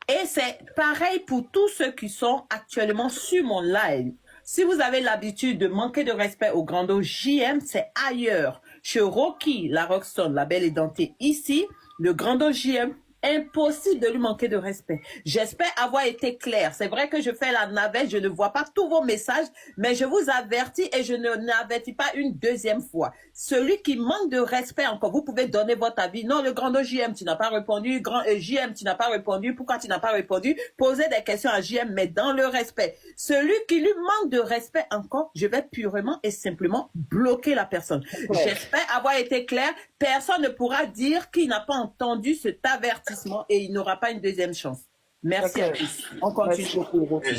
Et c'est pareil pour tous ceux qui sont actuellement sur mon live. Si vous avez l'habitude de manquer de respect au grand OJM, c'est ailleurs. Chez Rocky, la Rockstone, la Belle et Dentée, ici, le grand OJM Impossible de lui manquer de respect. J'espère avoir été clair. C'est vrai que je fais la navette, je ne vois pas tous vos messages, mais je vous avertis et je n'avertis pas une deuxième fois. Celui qui manque de respect encore, vous pouvez donner votre avis. Non, le grand JM, tu n'as pas répondu. Grand JM, tu n'as pas répondu. Pourquoi tu n'as pas répondu? Posez des questions à JM, mais dans le respect. Celui qui lui manque de respect encore, je vais purement et simplement bloquer la personne. J'espère avoir été clair. Personne ne pourra dire qu'il n'a pas entendu cet avertissement et il n'aura pas une deuxième chance. Merci à tous. On continue. Merci beaucoup. Et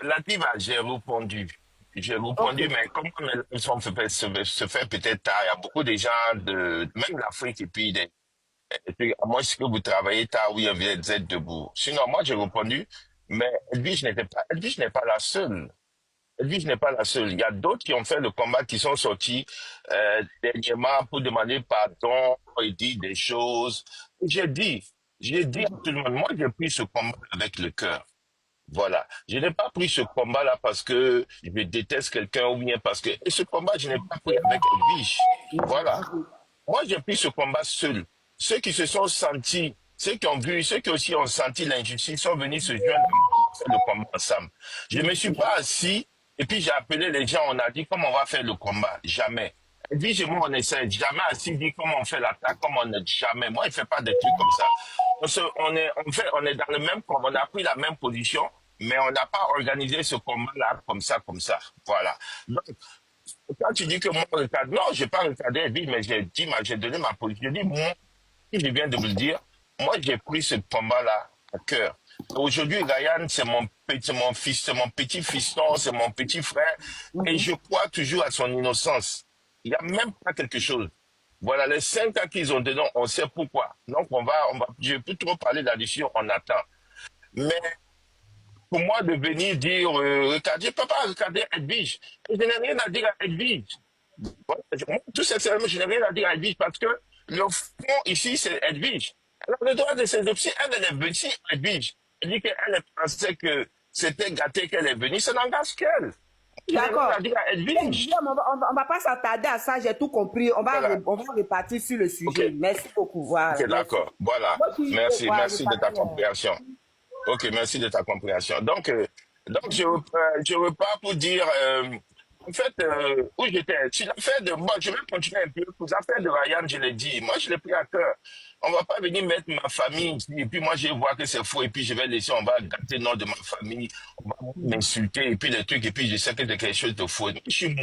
la diva, j'ai répondu. J'ai répondu, mais comme l'élection se fait peut-être tard, il y a beaucoup de gens même l'Afrique et puis, à moins que vous travaillez tard, oui, vous êtes debout. Sinon, moi, j'ai répondu, mais Edwige n'est pas la seule. Edwige n'est pas la seule. Il y a d'autres qui ont fait le combat, qui sont sortis dernièrement pour demander pardon et dire des choses. J'ai dit à tout le monde, moi j'ai pris ce combat avec le cœur. Voilà. Je n'ai pas pris ce combat-là parce que je déteste quelqu'un ou bien parce que... Et ce combat, je n'ai pas pris avec Edwige. Voilà. Moi, j'ai pris ce combat seul. Ceux qui se sont sentis, ceux qui ont vu, ceux qui aussi ont senti l'injustice sont venus se joindre pour faire le combat ensemble. Je ne me suis pas assis et puis j'ai appelé les gens, on a dit comment on va faire le combat. Jamais. Edwige et moi, on essaie. Jamais assis dit comment on fait l'attaque, comment on est jamais. Moi, il ne fait pas des trucs comme ça. On est dans le même combat, on a pris la même position, mais on n'a pas organisé ce combat-là comme ça, comme ça. Voilà. Donc, quand tu dis que moi, non, je n'ai pas regardé Edwige, mais j'ai donné ma position. J'ai dit, moi, je viens de vous le dire, moi, j'ai pris ce combat-là à cœur. Aujourd'hui, Ryan, c'est mon fils, c'est mon petit fiston, c'est mon petit frère, et je crois toujours à son innocence. Il n'y a même pas quelque chose. Voilà, les 5 ans qu'ils ont donné, on sait pourquoi. Donc, je peux trop parler là-dessus, on attend. Mais, pour moi, de venir dire, regardez, papa, regardez Edwige. Je n'ai rien à dire à Edwige. Voilà, tout sincèrement, je n'ai rien à dire à Edwige parce que le fond ici, c'est Edwige. Alors, le droit de ses options, elle est venue, si Edwige, elle dit qu'elle pensait que c'était gâté qu'elle est venue, ça n'engage qu'elle. D'accord. Edwige. On va pas s'attarder à ça, j'ai tout compris. On va repartir sur le sujet. Okay. Merci beaucoup. Voilà. Ok, d'accord. Voilà. Merci de ta compréhension. Ok, merci de ta compréhension. Donc je repars pour dire, en fait, où j'étais, sur l'affaire de, moi, je vais continuer un peu, pour l'affaire de Ryan, je l'ai dit, moi, je l'ai pris à cœur. On va pas venir mettre ma famille ici, et puis moi, je vais voir que c'est faux, et puis je vais laisser, on va gâter le nom de ma famille, on va m'insulter, et puis les trucs, et puis je sais que c'est quelque chose de faux. Je suis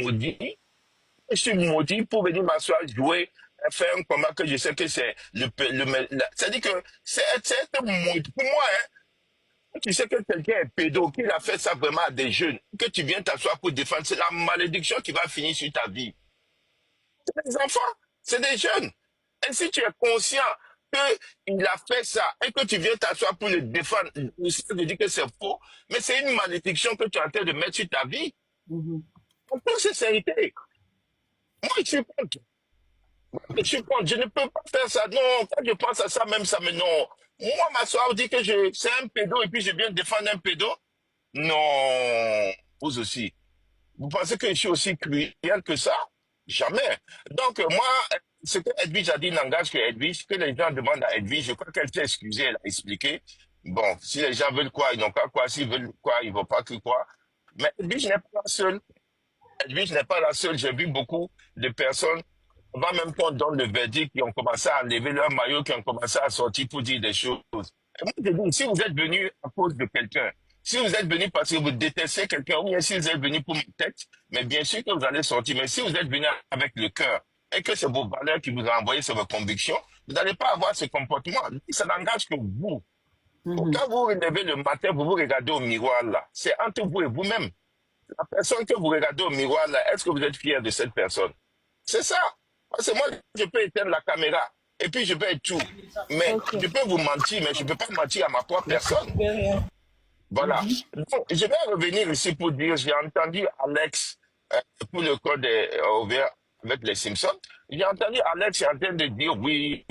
maudit pour venir m'asseoir, jouer, faire un combat que je sais que c'est c'est-à-dire que c'est maudit. Pour moi, hein, tu sais que quelqu'un est pédo, qu'il a fait ça vraiment à des jeunes, que tu viens t'asseoir pour défendre, c'est la malédiction qui va finir sur ta vie. C'est des enfants, c'est des jeunes. Et si tu es conscient qu'il a fait ça et que tu viens t'asseoir pour le défendre, ça veut dire que c'est faux, mais c'est une malédiction que tu es en train de mettre sur ta vie. En toute sincérité, moi je suis contre. Je suis contre, je ne peux pas faire ça. Non, quand je pense à ça, même ça me non. Moi, m'asseoir, dire que c'est un pédo et puis je viens défendre un pédo. Non, vous aussi. Vous pensez que je suis aussi cruel que ça? Jamais. Donc, moi, ce que Edwige a dit n'engage que Edwige, que les gens demandent à Edwige, je crois qu'elle s'est excusée, elle a expliqué. Bon, si les gens veulent quoi, ils n'ont pas quoi. S'ils veulent quoi, ils ne vont pas que quoi. Mais Edwige n'est pas la seule. Edwige n'est pas la seule. J'ai vu beaucoup de personnes, avant même qu'on donne le verdict, qui ont commencé à enlever leur maillot, qui ont commencé à sortir pour dire des choses. Et moi, je dis, si vous êtes venu à cause de quelqu'un, si vous êtes venu parce que vous détestez quelqu'un, ou bien si vous êtes venu pour une tête, mais bien sûr que vous allez sortir. Mais si vous êtes venu avec le cœur, et que c'est vos valeurs qui vous ont envoyé sur vos convictions, vous n'allez pas avoir ce comportement. Ça n'engage que vous. Quand vous vous levez le matin, vous vous regardez au miroir là. C'est entre vous et vous-même. La personne que vous regardez au miroir là, est-ce que vous êtes fier de cette personne? C'est ça. Parce que moi, je peux éteindre la caméra et puis je peux être tout. Mais je peux vous mentir, mais je ne peux pas mentir à ma propre personne. Voilà. Donc, je vais revenir ici pour dire, j'ai entendu Alex pour le code ouvert avec les Simpsons. J'ai entendu Alex en train de dire oui,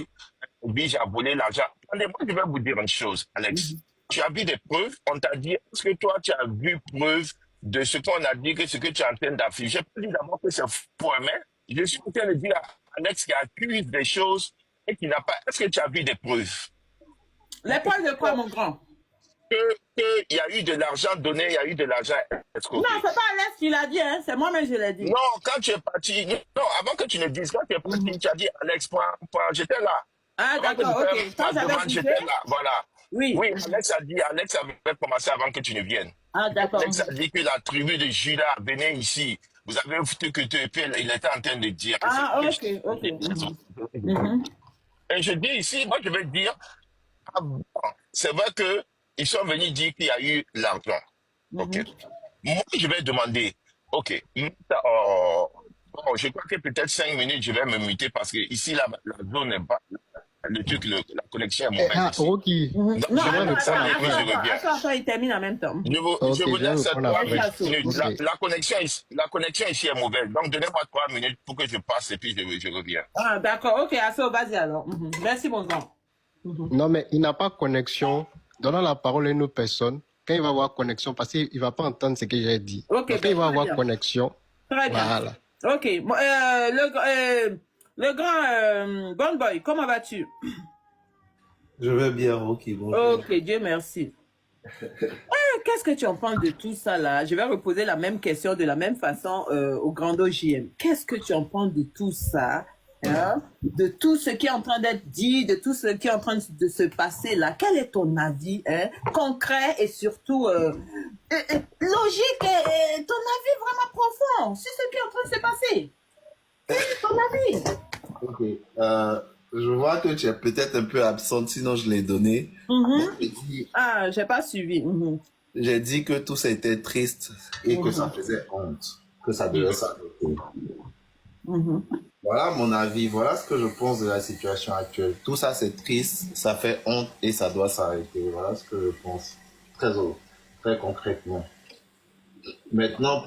j'ai volé l'argent. Attendez, moi, je vais vous dire une chose, Alex. Tu as vu des preuves, on t'a dit, est-ce que toi, tu as vu preuve de ce qu'on a dit, que ce que tu es en train d'afficher? Je peux dire d'abord que c'est faux, mais je suis en train de dire à Alex qui accuse des choses et qui n'a pas. Est-ce que tu as vu des preuves? Les points de quoi, mon grand? Il y a eu de l'argent donné, il y a eu de l'argent Non, escroqué. c'est pas Alex qui l'a dit, hein. C'est moi-même je l'ai dit. Non, quand tu es parti, non, avant que tu ne dises, quand tu es parti, tu as dit, Alex, j'étais là. Ah, Avant que tu d'accord, ok. fasses Quand ma j'avais demande, bougé, j'étais là. Voilà. oui. Oui, Alex avait commencé avant que tu ne viennes. Ah, d'accord. Alex a dit que la tribu de Judas venait ici. Vous avez foutu que tu et puis il était en train de dire que Ah, c'est ok, ok. Mhm. Et je dis ici, moi je vais dire, ah bon, c'est vrai que ils sont venus dire qu'il y a eu l'argent. Ok. Mhm. Moi, je vais demander, ok, bon, je crois que peut-être 5 minutes, je vais me muter parce que ici, la zone n'est pas, le truc, la connexion est Eh, mauvaise ah, ici. Rocky, Mhm. Donc, Non, je vais j'aimerais attends, répondre et répondre puis après. je reviens. attends, il termine en même temps. Ok, Je vous je vais laisse répondre 3 après. minutes. Ok. La connexion ici est mauvaise. Donc, donnez-moi 3 minutes pour que je passe et puis je reviens. Ah, d'accord, ok, Asso, vas-y alors. Mhm. Merci, mon grand. Non, mais il n'a pas connexion. Donnons la parole à une autre personne. Quand il va avoir connexion, parce qu'il ne va pas entendre ce que j'ai dit. Ok, Donc, quand il va très avoir bien. connexion, Très bien. voilà. Ok, bon, le grand Bon Boy, comment vas-tu? Je vais bien, Rocky. Bonjour. Ok, Dieu merci. Qu'est-ce que tu en penses de tout ça là? Je vais reposer la même question de la même façon au grand OJM. Qu'est-ce que tu en penses de tout ça? Hein? De tout ce qui est en train d'être dit, de tout ce qui est en train de se passer là? Quel est ton avis concret et surtout logique et ton avis vraiment profond sur ce qui est en train de se passer? Ton avis? Ok. Je vois que tu es peut-être un peu absente, sinon je l'ai donné. Mhm. J'ai Ah, j'ai pas suivi. Mhm. dit que tout ça était triste et que ça faisait honte, que ça devait s'arrêter. Mhm. Voilà mon avis, voilà ce que je pense de la situation actuelle. Tout ça c'est triste, ça fait honte et ça doit s'arrêter. Voilà ce que je pense, très concrètement. Maintenant,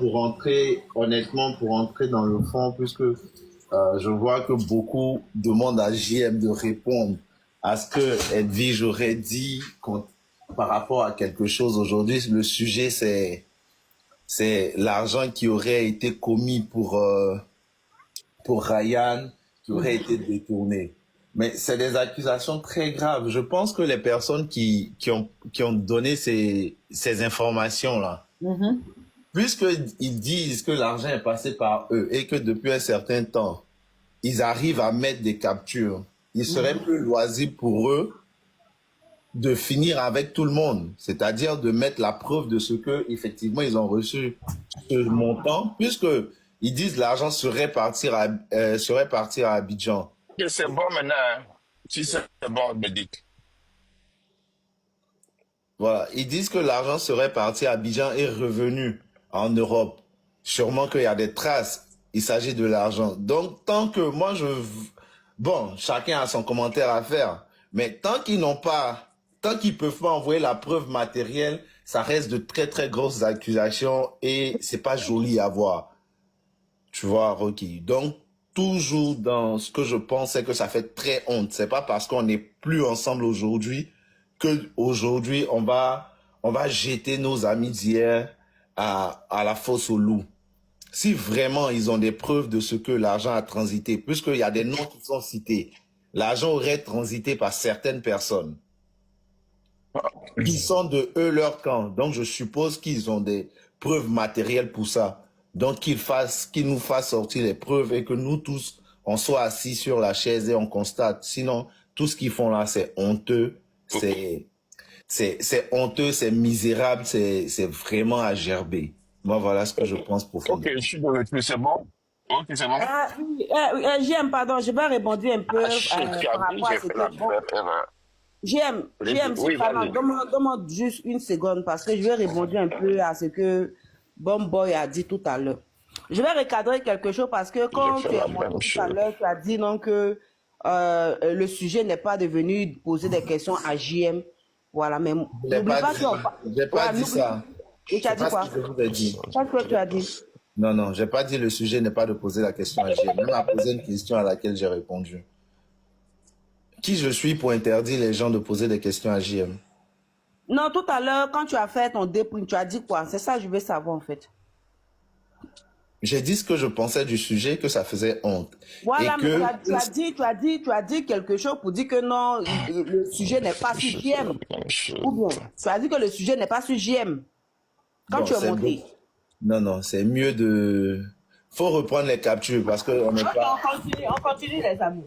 honnêtement, pour entrer dans le fond, puisque je vois que beaucoup demandent à JM de répondre à ce que Edwige aurait dit par rapport à quelque chose aujourd'hui. Le sujet, c'est l'argent qui aurait été commis pour Ryan, qui aurait été détourné. Mais c'est des accusations très graves. Je pense que les personnes qui ont donné ces informations-là, Mhm. puisqu'ils disent que l'argent est passé par eux et que depuis un certain temps, ils arrivent à mettre des captures, il serait plus loisible pour eux de finir avec tout le monde, c'est-à-dire de mettre la preuve de ce que effectivement ils ont reçu ce montant, puisque ils disent l'argent serait parti à Abidjan. Ok, c'est bon maintenant. Hein. Si c'est bon, me dites. Voilà, ils disent que l'argent serait parti à Abidjan et revenu en Europe. Sûrement qu'il y a des traces. Il s'agit de l'argent. Donc, tant que moi, bon, chacun a son commentaire à faire. Mais tant qu'ils peuvent pas envoyer la preuve matérielle, ça reste de très, très grosses accusations et c'est pas joli à voir. Tu vois, Rocky. Donc, toujours dans ce que je pense, c'est que ça fait très honte. C'est pas parce qu'on n'est plus ensemble aujourd'hui que aujourd'hui on va jeter nos amis d'hier à la fosse aux loups. Si vraiment ils ont des preuves de ce que l'argent a transité, puisqu'il y a des noms qui sont cités, l'argent aurait transité par certaines personnes qui sont de eux leur camp. Donc je suppose qu'ils ont des preuves matérielles pour ça. Donc qu'ils nous fassent sortir les preuves et que nous tous on soit assis sur la chaise et on constate. Sinon tout ce qu'ils font là c'est honteux, c'est honteux, c'est misérable, c'est vraiment à gerber. Moi, voilà ce que je pense Ok, profondément. je suis de retour, c'est bon? Ok, c'est bon? Ah, oui, JM, pardon, je vais répondre un peu Ah, shit, tu par as vu, rapport à j'ai ce fait la que... Bon, même erreur. JM, Oui, c'est pas vas-y. mal. Donne-moi juste une seconde parce que je vais répondre un peu à ce que Bon Boy a dit tout à l'heure. Je vais recadrer quelque chose parce que quand J'ai fait tu la es monté même tout à chose. l'heure, tu as dit non que le sujet n'est pas devenu poser des questions à JM. Voilà, mais J'ai n'oublie pas qu'on... pas dit ça. Et tu as C'est dit pas quoi? ce que je vous ai dit. Qu'est-ce que tu as dit? Non, j'ai pas dit le sujet n'est pas de poser la question à JM. Même à poser une question à laquelle j'ai répondu. Qui je suis pour interdire les gens de poser des questions à JM? Non, tout à l'heure, quand tu as fait ton déprime, tu as dit quoi? C'est ça que je veux savoir en fait. J'ai dit ce que je pensais du sujet, que ça faisait honte. Voilà, Et mais que... tu as dit quelque chose pour dire que non, le sujet n'est pas sur JM. Ou bien, tu as dit que le sujet n'est pas sur JM. Quand Bon, tu es c'est monté. bon. Non, c'est mieux de... Faut reprendre les captures parce qu'on n'est Ok, pas... on continue les amis.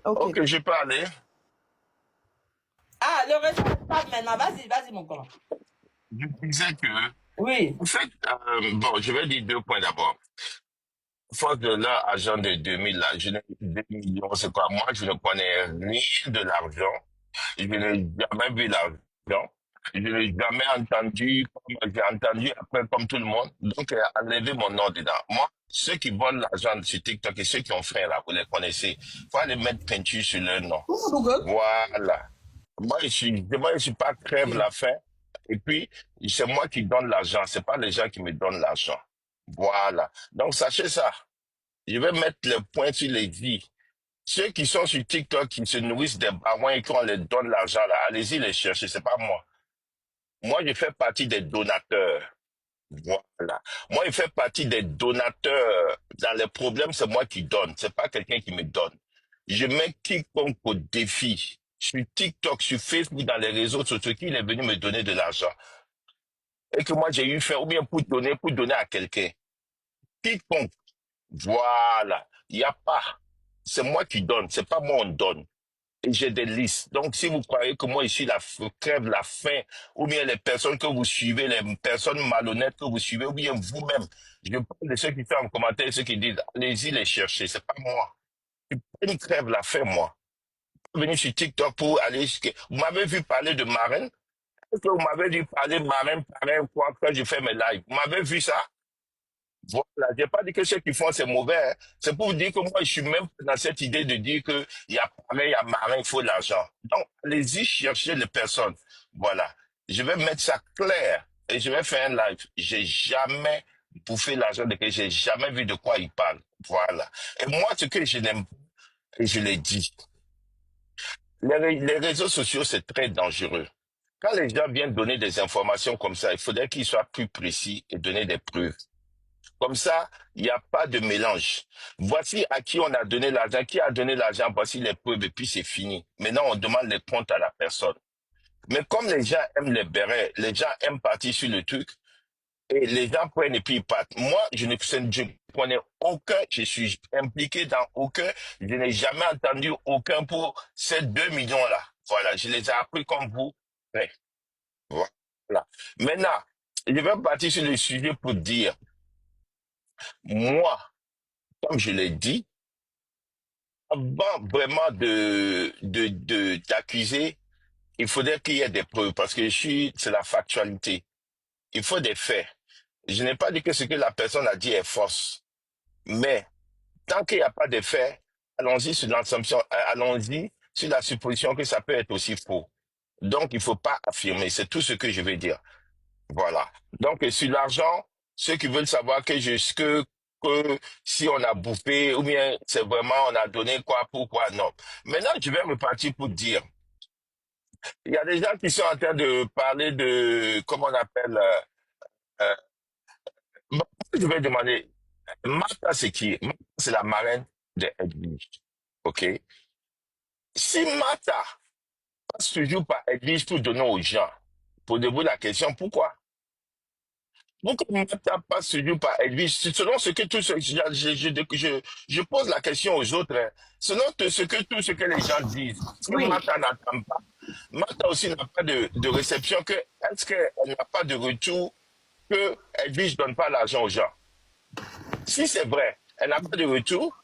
Ok. Ok, je peux aller. Ah, le reste, pas maintenant. Vas-y, mon gars. Je disais que, Oui. en fait, bon, je vais dire 2 points d'abord. Force de leur argent de 2000, là, je n'ai 2 millions, c'est quoi? Moi, je ne connais rien de l'argent. Je n'ai jamais vu l'argent. Je n'ai jamais entendu, comme j'ai entendu après comme tout le monde. Donc, enlever mon nom dedans. Moi, ceux qui volent l'argent sur TikTok et ceux qui ont fait là, vous les connaissez. Faut aller mettre peinture sur leur nom. Voilà. Moi, je suis pas crève la faim. Et puis, c'est moi qui donne l'argent. C'est pas les gens qui me donnent l'argent. Voilà. Donc, sachez ça. Je vais mettre le point sur les vies. Ceux qui sont sur TikTok, qui se nourrissent des barons et qu'on les donne l'argent, là, allez-y les chercher, c'est pas moi. Moi, je fais partie des donateurs. Voilà. Moi, je fais partie des donateurs. Dans les problèmes, c'est moi qui donne. C'est pas quelqu'un qui me donne. Je mets quiconque au défi. Sur TikTok, sur Facebook, dans les réseaux sociaux, qui est venu me donner de l'argent. Et que moi, j'ai eu fait, ou bien pour donner à quelqu'un. Quiconque. Voilà. Il n'y a pas. C'est moi qui donne. C'est pas moi on donne. Et j'ai des listes. Donc, si vous croyez que moi, ici, crève la faim, ou bien les personnes que vous suivez, les personnes malhonnêtes que vous suivez, ou bien vous-même, je parle de ceux qui font en commentaire, ceux qui disent, allez-y les chercher. C'est pas moi. Je crève la faim, moi. Je suis venu sur TikTok pour aller, vous m'avez vu parler de marraine? Est-ce que vous m'avez vu parler de marraine, quoi, quand je fais mes lives? Vous m'avez vu ça? Voilà, j'ai pas dit que ceux qui font c'est mauvais, hein. C'est pour vous dire que moi je suis même dans cette idée de dire que il y a pareil, il y a marin, il faut de l'argent. Donc allez-y chercher les personnes. Voilà, je vais mettre ça clair et je vais faire un live. J'ai jamais bouffé l'argent de quelqu'un, j'ai jamais vu de quoi il parle. Voilà. Et moi ce que je n'aime pas, et je l'ai dit, les réseaux sociaux c'est très dangereux. Quand les gens viennent donner des informations comme ça, il faudrait qu'ils soient plus précis et donner des preuves. Comme ça, il n'y a pas de mélange. Voici à qui on a donné l'argent, qui a donné l'argent, voici les preuves et puis c'est fini. Maintenant, on demande les comptes à la personne. Mais comme les gens aiment les bérets, les gens aiment partir sur le truc, et les gens prennent et puis ils partent. Moi, je ne connais aucun, je suis impliqué dans aucun, je n'ai jamais entendu aucun pour ces 2 millions-là. Voilà, je les ai appris comme vous. Ouais. Voilà. Maintenant, je vais partir sur le sujet pour dire, moi, comme je l'ai dit, avant vraiment d'accuser, il faudrait qu'il y ait des preuves parce que c'est la factualité. Il faut des faits. Je n'ai pas dit que ce que la personne a dit est fausse. Mais, tant qu'il n'y a pas de faits, allons-y sur l'assumption, allons-y sur la supposition que ça peut être aussi faux. Donc, il ne faut pas affirmer. C'est tout ce que je vais dire. Voilà. Donc, sur l'argent, ceux qui veulent savoir que si on a bouffé, ou bien c'est vraiment, on a donné quoi, pourquoi, non. Maintenant, je vais repartir pour dire, il y a des gens qui sont en train de parler de, comment on appelle, euh, je vais demander, Martha, c'est qui? Martha, c'est la marraine de Edwige. OK? Si Martha passe toujours par Edwige pour donner aux gens, posez-vous la question, pourquoi? Pourquoi Martha passe toujours par Edwige? Selon ce que je pose la question aux autres, hein. Selon tout ce que les gens disent, est-ce que Oui. Martha n'attend pas? Martha aussi n'a pas de réception, est-ce qu'elle n'a pas de retour que Edwige ne donne pas l'argent aux gens? Si c'est vrai, elle n'a pas de retour,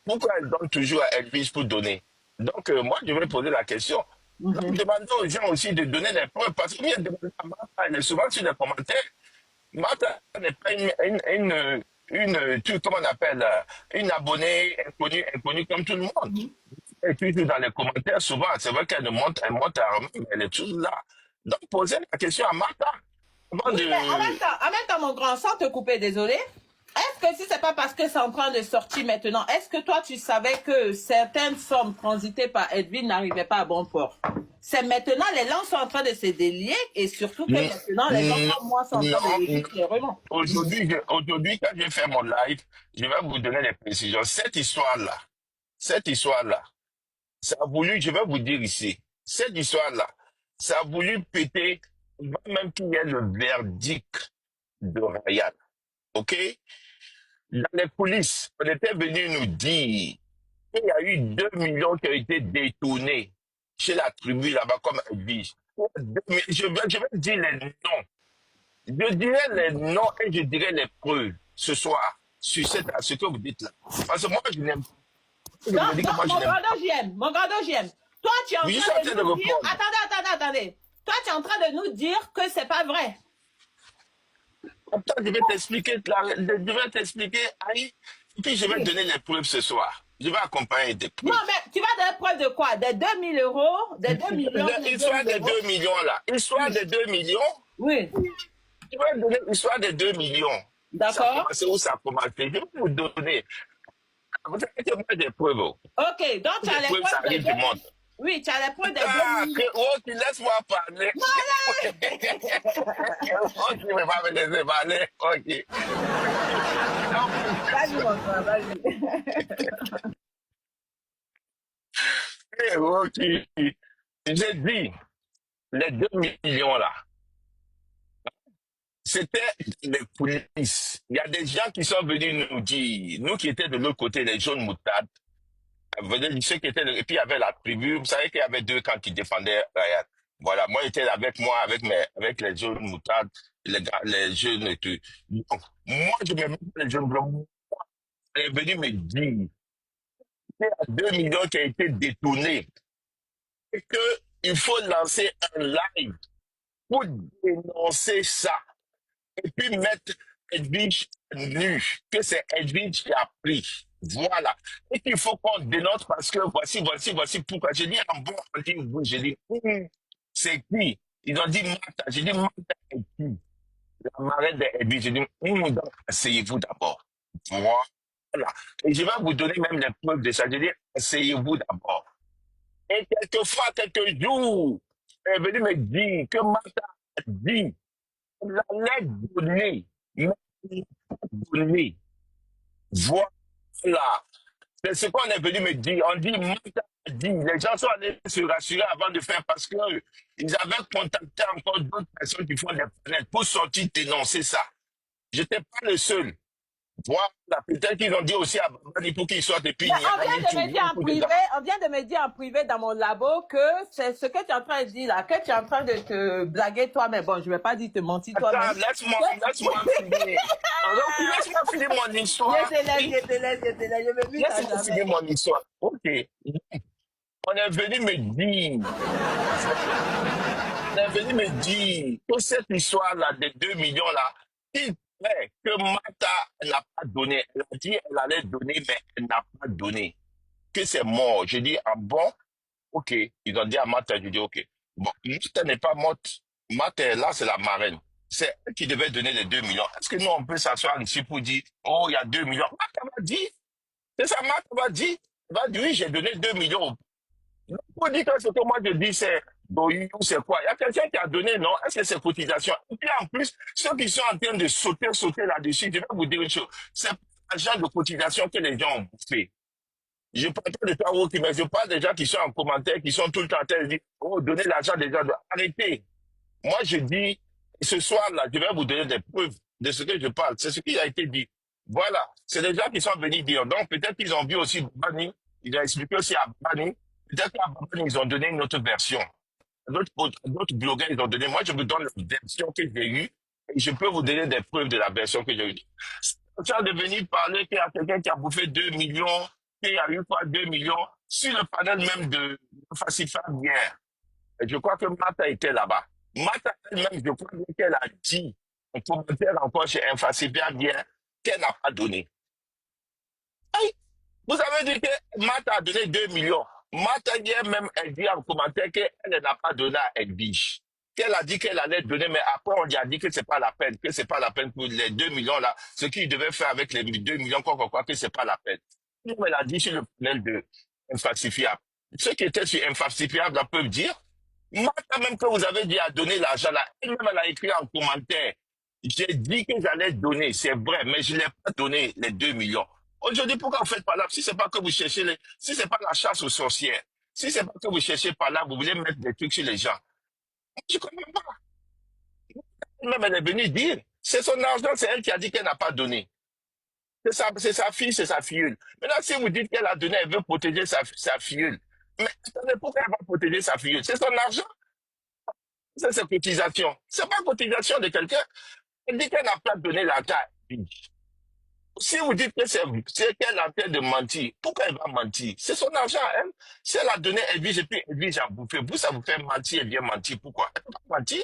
pourquoi elle donne toujours à Edwige pour donner? Donc, moi, je vais poser la question. Donc, demandez aux gens aussi de donner des preuves, parce qu'il y a des Martha, elle est souvent sur les commentaires. Martha n'est pas comment on appelle, une abonnée inconnue comme tout le monde. Et puis, dans les commentaires, souvent, c'est vrai qu'elle monte à mais elle est toujours là. Donc, posez la question à Martha. Avant Oui, de... mais en même temps, mon grand, sans te couper, désolé. Est-ce que si c'est pas parce que c'est en train de sortir maintenant, est-ce que toi tu savais que certaines sommes transitées par Edwige n'arrivaient pas à bon port? C'est maintenant, les langues sont en train de se délier et surtout que Mm, maintenant, les gens comme moi sont en train de le Non, dire clairement. aujourd'hui, quand j'ai fait mon live, je vais vous donner les précisions. Cette histoire-là, ça a voulu, je vais vous dire ici, cette histoire-là, ça a voulu péter, avant même qu'il y ait le verdict de Ryan. OK? Dans les coulisses, on était venu nous dire qu'il y a eu 2 millions qui ont été détournés chez la tribu là-bas, comme elle dit. Je vais dire les noms. Je dirai les noms et je dirai les preuves ce soir sur ce que vous dites là. Parce que moi, je n'aime pas. Je Donc, me dis que moi, je mon n'aime pas. grandeur, j'aime. Mon grandeur, j'aime. Toi, tu es en Oui, je suis train en de train de nous dire... répondre. Attendez. Toi, tu es en train de nous dire que c'est pas vrai. Attends, je vais t'expliquer, Aïe, et puis je vais te Oui. donner les preuves ce soir. Je vais accompagner des Non, preuves. mais tu vas donner preuve de quoi? Des 2000 euros? Des 2 millions? Des 2 L'histoire 000 des euros? 2 millions là. Histoire des 2 millions. Oui. Je vais te donner l'histoire des 2 millions. Ça a D'accord. commencé où ça a commencé. Je vais vous donner. Vous savez que moi des preuves. Ok, donc tu as Des les preuves, ça preuves des arrive du 2 monde. Oui, tu as les preuves des 2 Ah, millions. ok, laisse-moi parler. Ok, mais pas me laisser parler. Ok. Vas-y, mon frère, vas-y. Ok. J'ai dit, les 2 millions là, c'était les coulisses. Il y a des gens qui sont venus nous dire, nous qui étaient de l'autre côté, les jaunes moutardes, ceux qui étaient, et puis il y avait la tribu, vous savez qu'il y avait deux camps qui défendaient Ryan. Voilà, moi j'étais avec moi, avec les jeunes moutardes, les jeunes et tout. Donc, moi je me mets pas les jeunes blancs. Elle est venue me dire qu'il y a 2 millions qui ont été détournés et qu'il faut lancer un live pour dénoncer ça. Et puis mettre Edwige nu, que c'est Edwige qui a pris. Voilà. Et qu'il faut qu'on dénonce parce que voici pourquoi. J'ai dit en bon, on dit oui, j'ai dit, c'est qui? Ils ont dit Martha. J'ai dit Martha est qui? La marraine d'Edwige. J'ai dit, donc, asseyez-vous d'abord. Voilà. Et je vais vous donner même les preuves de ça. J'ai dit, asseyez-vous d'abord. Et quelquefois, quelques jours, elle est venue me dire que Martha a dit la lettre donnée, mais donnée. Voilà. C'est ce qu'on est venu me dire. On dit, Martha a dit. Les gens sont allés se rassurer avant de faire parce que ils avaient contacté encore d'autres personnes qui font des planètes pour sortir dénoncer ça. Je n'étais pas le seul. Voilà. Peut-être qu'ils ont dit aussi à Babani pour qu'il sorte et puis Mais il y a on vient de me dire en privé, on vient de me dire en privé dans mon labo que c'est ce que tu es en train de dire là, que tu es en train de te blaguer toi, mais bon, je vais pas dire te mentir toi-même. Attends, laisse-moi finir. Donc, laisse-moi finir mon histoire. Je te laisse, je me dis à Laisse-moi finir jamais. mon histoire. Ok. On est venu me dire, on est venu me dire que cette histoire-là des 2 millions là, il fait que Martha n'a pas donné. Elle a dit qu'elle allait donner, mais elle n'a pas donné. Que c'est mort. Je dis, ah bon? Ok. Ils ont dit à Martha, je dis, ok. Bon, Martha n'est pas morte. Martha, là, c'est la marraine. C'est elle qui devait donner les 2 millions. Est-ce que nous, on peut s'asseoir ici pour dire, oh, il y a 2 millions? Martha m'a dit. C'est ça, Martha m'a dit. Elle m'a dit, oui, j'ai donné 2 millions. Pour dire que ce que moi je dis, c'est Doyu, c'est quoi? Il y a quelqu'un qui a donné, non? Est-ce que c'est cotisation? Et puis en plus, ceux qui sont en train de sauter là-dessus, je vais vous dire une chose. C'est l'argent de cotisation que les gens ont fait. Je parle pas de toi, Woki, mais je parle des gens qui sont en commentaire, qui sont tout le temps en train de dire, oh, donnez l'argent des gens. Arrêtez. Moi, je dis, ce soir-là, je vais vous donner des preuves de ce que je parle. C'est ce qui a été dit. Voilà. C'est des gens qui sont venus dire. Donc, peut-être qu'ils ont vu aussi Bani. Il a expliqué aussi à Bani. Peut-être qu'à Bani, ils ont donné une autre version. D'autres blogueurs, ils ont donné. Moi, je vous donne la version que j'ai eue. Et je peux vous donner des preuves de la version que j'ai eue. Ça de venir parler qu'il y a quelqu'un qui a bouffé 2 millions, qu'il y a eu quoi 2 millions, sur le panel même de Facifa hier. Et je crois que Martha était là-bas. Martha elle-même, je crois qu'elle a dit, en commentaire encore chez Infacipia bien, qu'elle n'a pas donné. Aïe, vous avez dit que Martha a donné 2 millions. Martha hier même, elle dit en commentaire qu'elle n'a pas donné à Edwige. Qu'elle a dit qu'elle allait donner, mais après on lui a dit que c'est pas la peine, que c'est pas la peine pour les 2 millions là, ce qu'il devait faire avec les 2 millions, quoi, que c'est pas la peine. Elle a dit sur le panel de Infactifiable. Ceux qui étaient sur Infactifiable peuvent dire, Martha, même que vous avez dit à donner l'argent là, elle-même, elle a écrit en commentaire. J'ai dit que j'allais donner, c'est vrai, mais je ne l'ai pas donné les 2 millions. Aujourd'hui, pourquoi vous faites par là? Si c'est pas que vous cherchez si c'est pas la chasse aux sorcières, si c'est pas que vous cherchez par là, vous voulez mettre des trucs sur les gens. Je comprends pas. Même elle est venue dire, c'est son argent, c'est elle qui a dit qu'elle n'a pas donné. C'est sa fille, c'est sa filleule. Maintenant, si vous dites qu'elle a donné, elle veut protéger sa filleule. Mais attendez, pourquoi elle va protéger sa filleule? C'est son argent, c'est sa cotisation. C'est pas cotisation de quelqu'un. Elle dit qu'elle n'a pas donné l'argent à elle. Si vous dites que c'est qu'elle a en train de mentir, pourquoi elle va mentir? C'est son argent à elle. Si elle a donné Edwige et puis Edwige a bouffé, vous, ça vous fait mentir, elle vient mentir. Pourquoi? Elle ne peut pas mentir.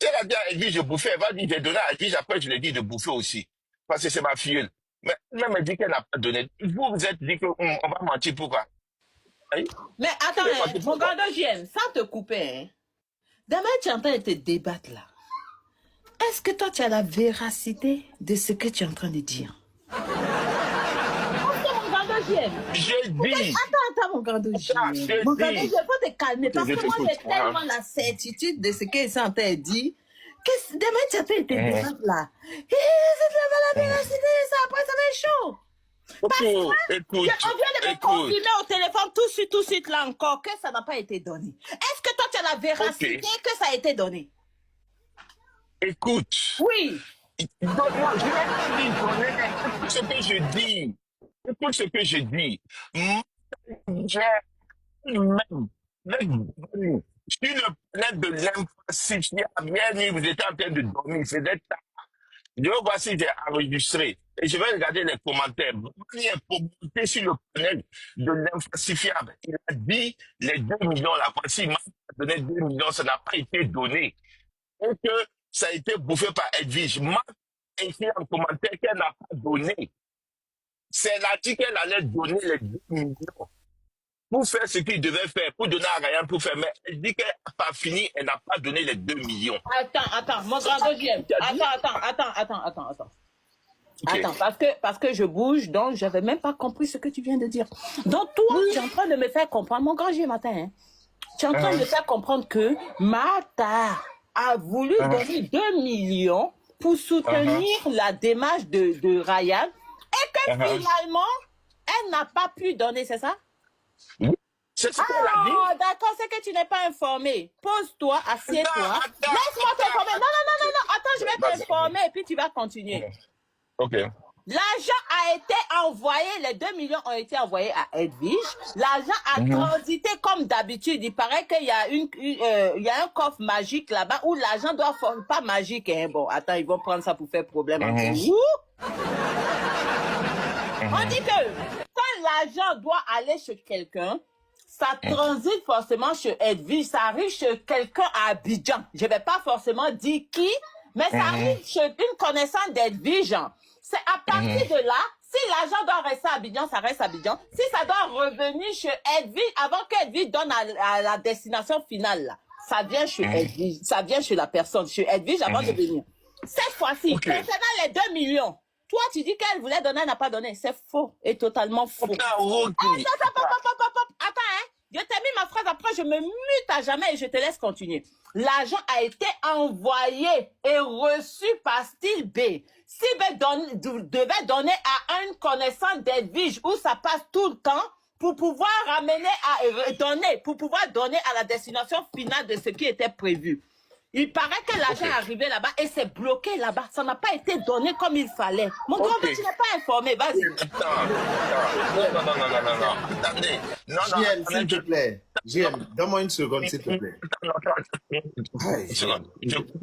Si elle a dit à Edwige de bouffer, elle va dire j'ai donné à Edwige, après je lui ai dit de bouffer aussi. Parce que c'est ma filleule. Mais même elle dit qu'elle n'a pas donné. Vous êtes dit qu'on va mentir, pourquoi? Hein? Mais attends, hein, mon gars de JM, sans te couper, hein. Demain, tu es en train de te débattre là. Est-ce que toi, tu as la véracité de ce que tu es en train de dire? Mon gars de JM. J'ai dit. Attends, mon gars de JM. Mon gars de JM, il faut te calmer parce que moi, j'ai tellement la certitude de ce qu'ils sont en train de dire. Que demain, tu es en train de te débattre là. Et c'est la véracité, ça, après, ça va être chaud. Écoute, on vient de me confirmer au téléphone tout de suite là encore que ça n'a pas été donné. Est-ce que toi tu as la véracité que ça a été donné? Écoute. Oui. Donne-moi, je vais te donner. Écoute ce que je dis. Écoute ce que je dis. Sur le plan de l'infrastructure, bien, vous étiez en train de dormir, c'est d'être tard. Je vois si j'ai enregistré et je vais regarder les commentaires. Pour monter sur le panel de l'infalsifiable, il a dit les 2 millions là. Voici, il m'a donné 2 millions, ça n'a pas été donné. Et que ça a été bouffé par Edwige. Marc a écrit en commentaire qu'elle n'a pas donné. C'est elle a dit qu'elle allait donner les 2 millions pour faire ce qu'il devait faire, pour donner à Ryan pour faire. Mais elle dit qu'elle n'a pas fini, elle n'a pas donné les 2 millions. Attends, mon grand deuxième. Attends. Okay. Attends, parce que je bouge, donc je n'avais même pas compris ce que tu viens de dire. Donc toi, tu es en train de me faire comprendre, mon grand matin, hein, tu es en train de me faire comprendre que Martha a voulu donner 2 millions pour soutenir la démarche de Ryan et que finalement, elle n'a pas pu donner, c'est ça? C'est ce qu'elle a dit. Ah, d'accord, c'est que tu n'es pas informé. Pose-toi, assieds-toi. Laisse-moi t'informer. Non. Attends, je vais t'informer et puis tu vas continuer. Ok. L'argent a été envoyé, les 2 millions ont été envoyés à Edwige. L'argent a transité comme d'habitude. Il paraît qu'il y a il y a un coffre magique là-bas où l'argent doit pas magique. Hein. Bon, attends, ils vont prendre ça pour faire problème entre nous. On dit que quand l'argent doit aller chez quelqu'un, ça transite forcément chez Edwige, ça arrive chez quelqu'un à Abidjan. Je ne vais pas forcément dire qui, mais ça arrive chez une connaissance d'Edwige. C'est à partir de là, si l'argent doit rester à Abidjan, ça reste à Abidjan. Si ça doit revenir chez Edwige, avant qu'Edwige donne à la destination finale, là, ça vient chez Edwige, ça vient chez la personne, chez Edwige avant de venir. Cette fois-ci, concernant les 2 millions, toi, tu dis qu'elle voulait donner, elle n'a pas donné. C'est faux et totalement faux. Attends, hein. Je t'ai mis ma phrase, après je me mute à jamais et je te laisse continuer. L'argent a été envoyé et reçu par Style B. Style B devait donner à une connaissance d'Edwige où ça passe tout le temps pour pouvoir pour pouvoir donner à la destination finale de ce qui était prévu. Il paraît que l'argent est arrivé là-bas et c'est bloqué là-bas. Ça n'a pas été donné comme il fallait. Mon grand, tu n'es pas informé. Vas-y. Non. Attendez. Non, JM, s'il te plaît. JM, donne-moi une seconde, s'il te plaît. Une seconde.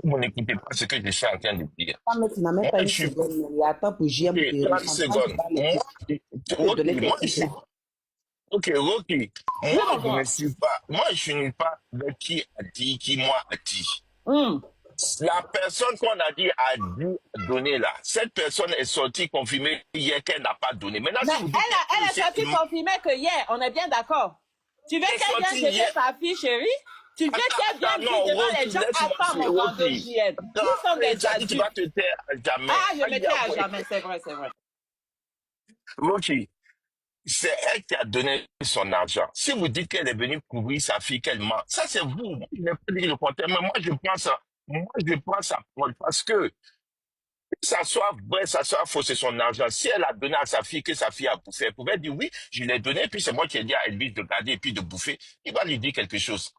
Vous n'écoutez pas ce que je suis en train de dire. Mais tu n'as même pas une seconde. Il attend pour JM. 30 secondes. Ok, Rocky. Moi, je ne suis pas. Moi, je ne suis pas de qui a dit, qui moi a dit. La personne qu'on a dit a donné là, cette personne est sortie confirmer hier qu'elle n'a pas donné. Maintenant, mais elle est sortie confirmer que hier, on est bien d'accord. Tu veux qu'elle vienne chez sa fille chérie? Tu veux qu'elle vienne devant les gens? Attends, mon grand JM. Nous sommes des adultes. Tu vas te taire à jamais. Ah, je me tais à jamais, c'est vrai. Rocky, c'est elle qui a donné son argent. Si vous dites qu'elle est venue couvrir sa fille, qu'elle ment, ça c'est vous. Moi, je n'ai pas dit le contraire, mais moi je prends ça parce que ça soit vrai, ça soit faux, c'est son argent. Si elle a donné à sa fille que sa fille a bouffé, elle pouvait dire oui, je l'ai donné, puis c'est moi qui ai dit à Elvis de garder et puis de bouffer. Il va lui dire quelque chose.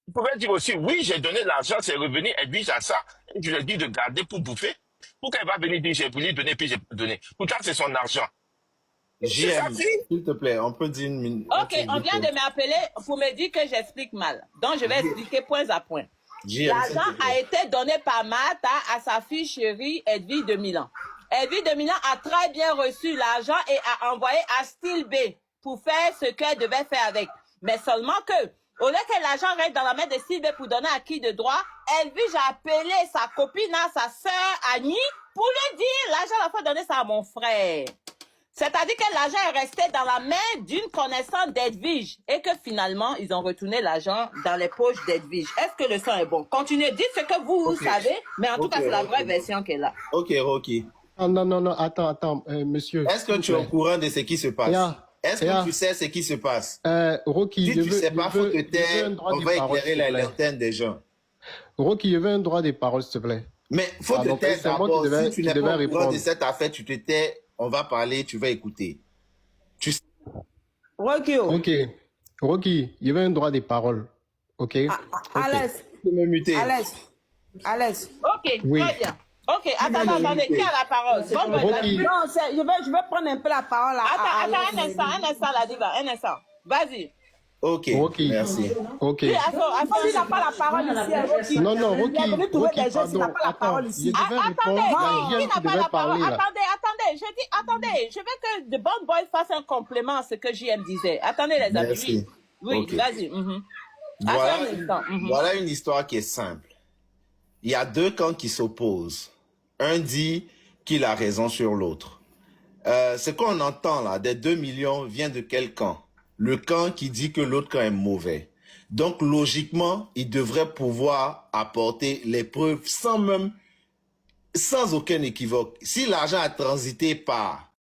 Il pouvait dire aussi oui, j'ai donné l'argent, c'est revenu, Elvis a ça, et je lui ai dit de garder pour bouffer. Pourquoi elle va venir dire j'ai voulu donner puis j'ai pas donné? Pourtant, c'est son argent. C'est sa JM, fille. s'il te plaît, on peut dire une minute. Ok, on vient de m'appeler pour me dire que j'explique mal. Donc, je vais expliquer point à point. JM, s'il te L'argent a plaît. été donné par Martha à sa fille chérie Edwige de Milan. Edwige de Milan a très bien reçu l'argent et a envoyé à Style B pour faire ce qu'elle devait faire avec. Mais seulement que, au lieu que l'argent reste dans la main de Style B pour donner à qui de droit, Edwige a appelé sa copine, sa sœur Annie, pour lui dire l'argent la fois donné ça à mon frère. C'est-à-dire que l'argent est resté dans la main d'une connaissance d'Edwige et que finalement, ils ont retourné l'argent dans les poches d'Edwige. Est-ce que le son est bon? Continuez, dites ce que vous savez, mais en tout cas, c'est la vraie version qu'elle a. Ok, Rocky. Non, attends, monsieur. Est-ce que tu es au courant de ce qui se passe? Est-ce que Théa. tu sais ce qui se passe? Rocky, Si tu ne sais pas, faut te je veux taire. un droit On de va parole, éclairer s'il te la plaît. lanterne des gens. Rocky, je veux un droit de parole, s'il te plaît. Mais faut te donc, taire c'est moi d'abord. qui devais- Si tu qui n'es devais pas au courant répondre. de cette affaire, tu te tais. On va parler, tu vas écouter. Tu sais. Rocky, Rocky, je veux un droit de parole. Ok? Alex, Tu peux me muter. Alex. Ok, Oui. très bien. Ok, attendez, qui a la parole? Bon, ben, Rocky. Non, je vais prendre un peu la parole. Attends, un instant, la diva, un instant. Vas-y. Ok, Rocky. merci. Ok. Oui, attends, S'il n'a pas la parole ici, Rocky. Non, Rocky. Il est venu trouver Rocky, des gens, s'il n'a pardon. pas la parole Attends, ici. je devais répondre. Attendez, Il y a qui Jem n'a qui pas devait la parole? parler là. Attendez, je veux que The Bond Boy fasse un complément à ce que JM disait. Attendez, les amis. Merci. Oui, Ok. vas-y. Voilà, Attends un instant. voilà une histoire qui est simple. Il y a deux camps qui s'opposent. Un dit qu'il a raison sur l'autre. Ce qu'on entend là, des 2 millions, vient de quel camp? Le camp qui dit que l'autre camp est mauvais. Donc, logiquement, il devrait pouvoir apporter les preuves sans aucun équivoque. Si l'argent a transité par